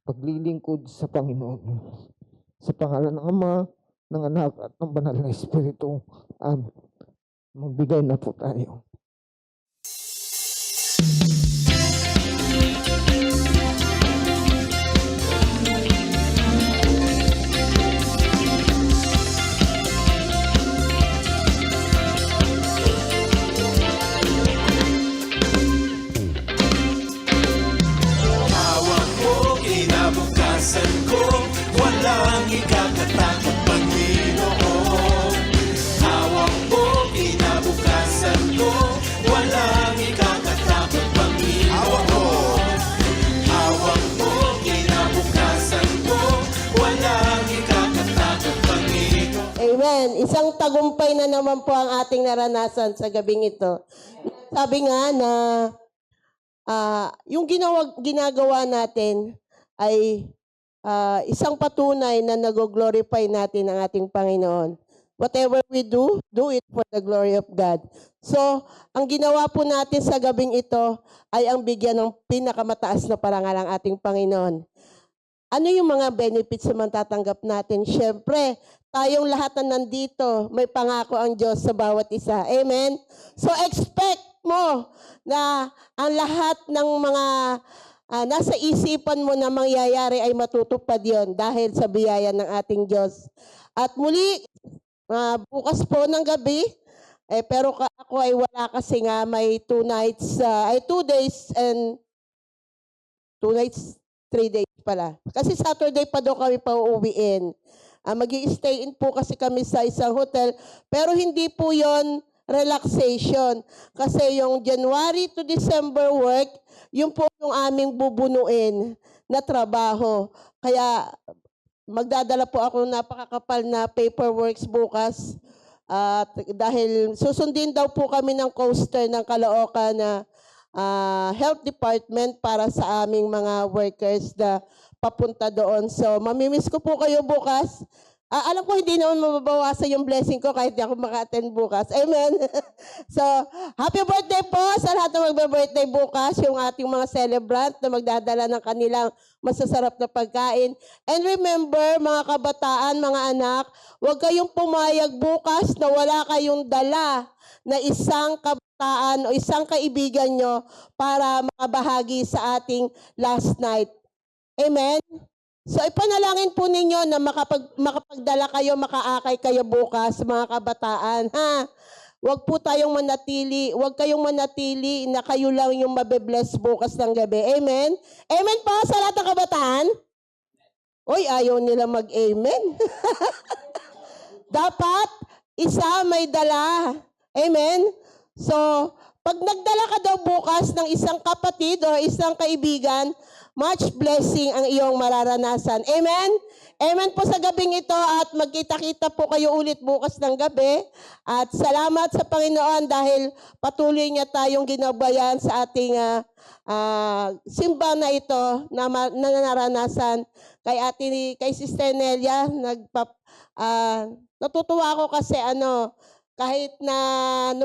paglilingkod sa Panginoon. Sa pangalan ng Ama, ng Anak at ng Banal na Espiritu. Amen. Magbigay na po tayo. Hawak mo, kinabukasan ko, walang ikakatakot, Panginoon. Hawak mo, kinabukasan ko, walang ikakatakot, Panginoon. Hawak mo, kinabukasan ko, walang ikakatakot, Panginoon. Amen. Isang tagumpay na naman po ang ating naranasan sa gabing ito. Sabi nga na yung ginagawa natin ay isang patunay na nag-glorify natin ang ating Panginoon. whatever we do, do it for the glory of God. So, ang ginawa po natin sa gabing ito ay ang bigyan ng pinakamataas na parangal ang ating Panginoon. Ano yung mga benefits na matatanggap natin? Siyempre, tayong lahat na nandito, may pangako ang Diyos sa bawat isa. Amen? So, expect mo na ang lahat ng mga nasa isipan mo na mangyayari ay matutupad yon dahil sa biyaya ng ating Diyos. At muli, bukas po ng gabi, pero ako ay wala kasi nga may 2 days and 2 nights, 3 days pala. Kasi Saturday pa daw kami pauuwiin. Magi-stay in po kasi kami sa isang hotel, pero hindi po yon relaxation. Kasi yung January to December work, yun po yung aming bubunuin na trabaho. Kaya magdadala po ako ng napakakapal na paperworks bukas. Dahil susundin daw po kami ng coaster ng Caloocan na health department para sa aming mga workers na papunta doon. So, mamimiss ko po kayo bukas. Alam ko hindi naman mababawasan yung blessing ko kahit di ako maka-attend bukas. Amen. So, happy birthday po sa lahat na magbe-birthday bukas, yung ating mga celebrant na magdadala ng kanilang masasarap na pagkain. And remember, mga kabataan, mga anak, huwag kayong pumayag bukas na wala kayong dala na isang kabataan o isang kaibigan nyo para makabahagi sa ating last night. Amen? So ipanalangin po ninyo na makapagdala kayo, makaakay kayo bukas, mga kabataan. Ha? Huwag po tayong manatili, huwag kayong manatili na kayo lang yung mabe-bless bukas ng gabi. Amen? Amen po sa lahat ng kabataan? Uy, ayaw nila mag-amen. Dapat isa may dala. Amen? So, pag nagdala ka daw bukas ng isang kapatid o isang kaibigan, much blessing ang iyong mararanasan. Amen? Amen po sa gabing ito at magkita-kita po kayo ulit bukas ng gabi. At salamat sa Panginoon dahil patuloy niya tayong ginabayan sa ating simbahan na ito na naranasan kay Sister Nelia. Natutuwa ako kasi kahit na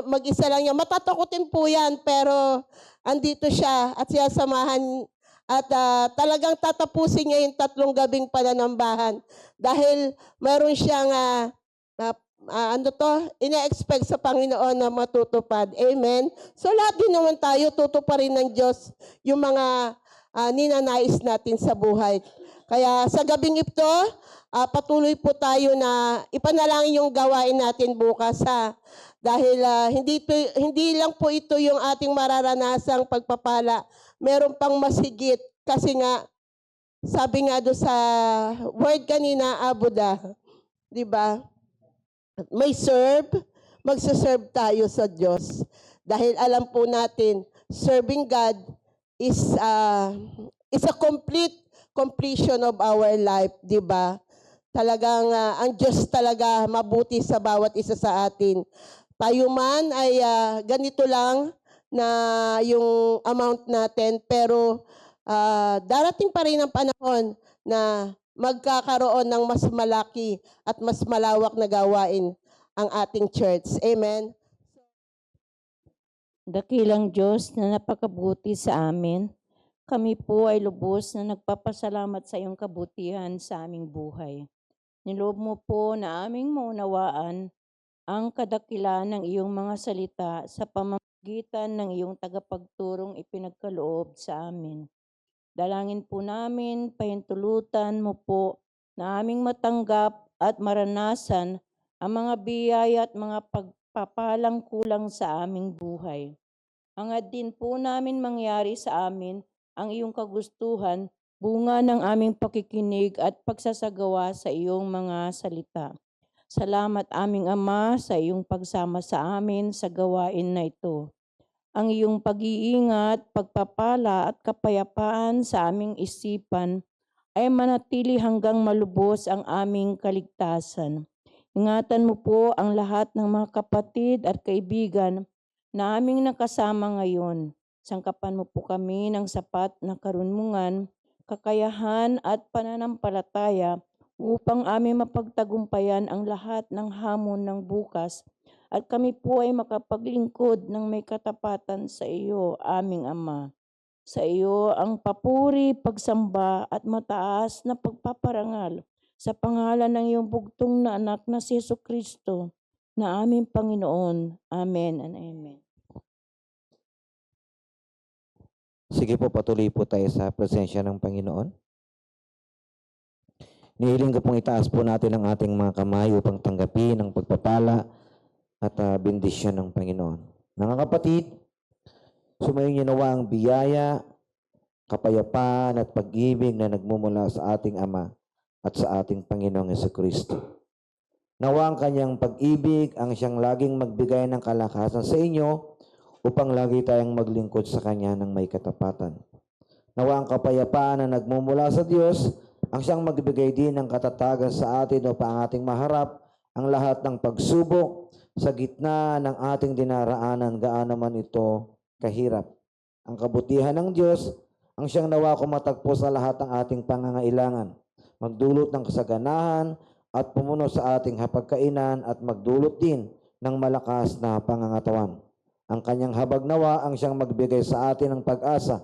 mag-isa lang niya, matatakotin po yan, pero andito siya at siya samahan at talagang tatapusin niya yung 3 gabing pananambahan dahil meron siyang ina-expect sa Panginoon na matutupad. Amen? So lahat din naman tayo, tutuparin ng Diyos yung mga ninanais natin sa buhay. Kaya sa gabing ito, patuloy po tayo na ipanalangin yung gawain natin bukas ha. Dahil hindi lang po ito yung ating mararanasang pagpapala. Meron pang masigit kasi nga sabi nga do sa word kanina, Abuda, di ba? May magsaserve tayo sa Diyos. Dahil alam po natin, serving God is a completion of our life, di ba? Talagang ang Diyos talaga mabuti sa bawat isa sa atin. Tayo man ay ganito lang na yung amount natin, pero darating pa rin ang panahon na magkakaroon ng mas malaki at mas malawak na gawain ang ating church. Amen? Dakilang Diyos na napakabuti sa amin, kami po ay lubos na nagpapasalamat sa iyong kabutihan sa aming buhay. Niloob mo po na aming maunawaan ang kadakilaan ng iyong mga salita sa pamamagitan ng iyong tagapagturong ipinagkaloob sa amin. Dalangin po namin, pahintulutan mo po na aming matanggap at maranasan ang mga biyaya at mga pagpapalang kulang sa aming buhay. Hangad din po namin mangyari sa amin ang iyong kagustuhan, bunga ng aming pakikinig at pagsasagawa sa iyong mga salita. Salamat aming Ama sa iyong pagsama sa amin sa gawain na ito. Ang iyong pag-iingat, pagpapala at kapayapaan sa aming isipan ay manatili hanggang malubos ang aming kaligtasan. Ingatan mo po ang lahat ng mga kapatid at kaibigan na aming nakasama ngayon. Sangkapan mo po kami ng sapat na karunungan, kakayahan at pananampalataya upang aming mapagtagumpayan ang lahat ng hamon ng bukas at kami po ay makapaglingkod ng may katapatan sa iyo, aming Ama. Sa iyo ang papuri, pagsamba at mataas na pagpaparangal sa pangalan ng iyong bugtong na anak na si Jesucristo na aming Panginoon. Amen and amen. Sige po, patuloy po tayo sa presensya ng Panginoon. Nihiling ko pong itaas po natin ang ating mga kamay upang tanggapin ang pagpapala at bendisyon ng Panginoon. Mga kapatid, sumayin niyo nawa ang biyaya, kapayapaan at pag-ibig na nagmumula sa ating Ama at sa ating Panginoong Jesucristo. Nawa ang kanyang pag-ibig ang siyang laging magbigay ng kalakasan sa inyo upang lagi tayong maglingkod sa Kanya ng may katapatan. Nawa ang kapayapaan na nagmumula sa Diyos ang siyang magbigay din ng katatagan sa atin upang ating maharap ang lahat ng pagsubok sa gitna ng ating dinaraanan, gaano man ito kahirap. Ang kabutihan ng Diyos ang siyang nawa kumatagpo sa lahat ng ating pangangailangan, magdulot ng kasaganahan at pumuno sa ating hapagkainan at magdulot din ng malakas na pangangatawan. Ang kanyang habag nawa ang siyang magbigay sa atin ng pag-asa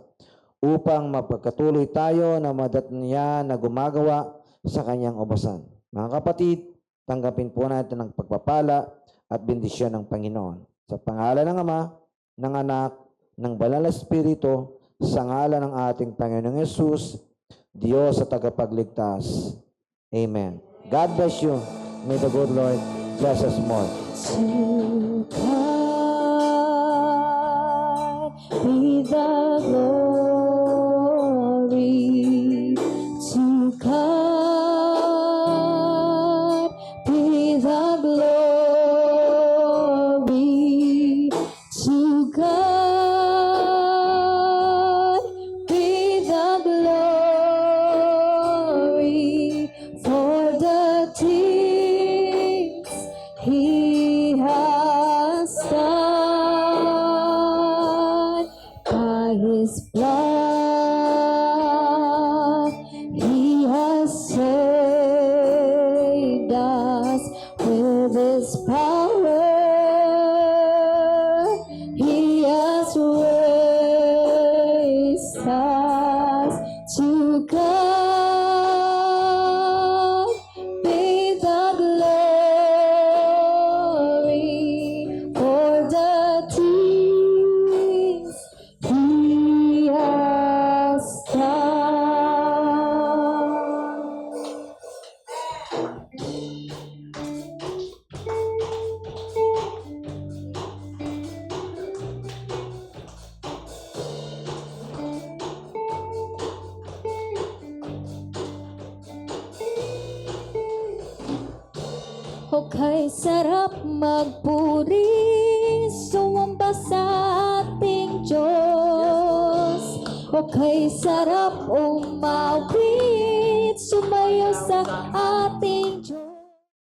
upang mapagkatuloy tayo na madatnan niya na gumagawa sa kanyang ubasan. Mga kapatid, tanggapin po natin ang pagpapala at bendisyon ng Panginoon. Sa pangalan ng Ama, ng Anak, ng Banal na Espiritu, sa ngalan ng ating Panginoong Yesus, Diyos sa tagapagligtas. Amen. God bless you. May the good Lord bless us more. To God be the glory. To God be the glory. To God be the glory for the things He has done. By His blood He has saved us. With His power He has raised us. To God be the glory for the things He has O kay sarap magpuri, sumamba sa ating Diyos. O kay sarap umawit, sumayo sa ating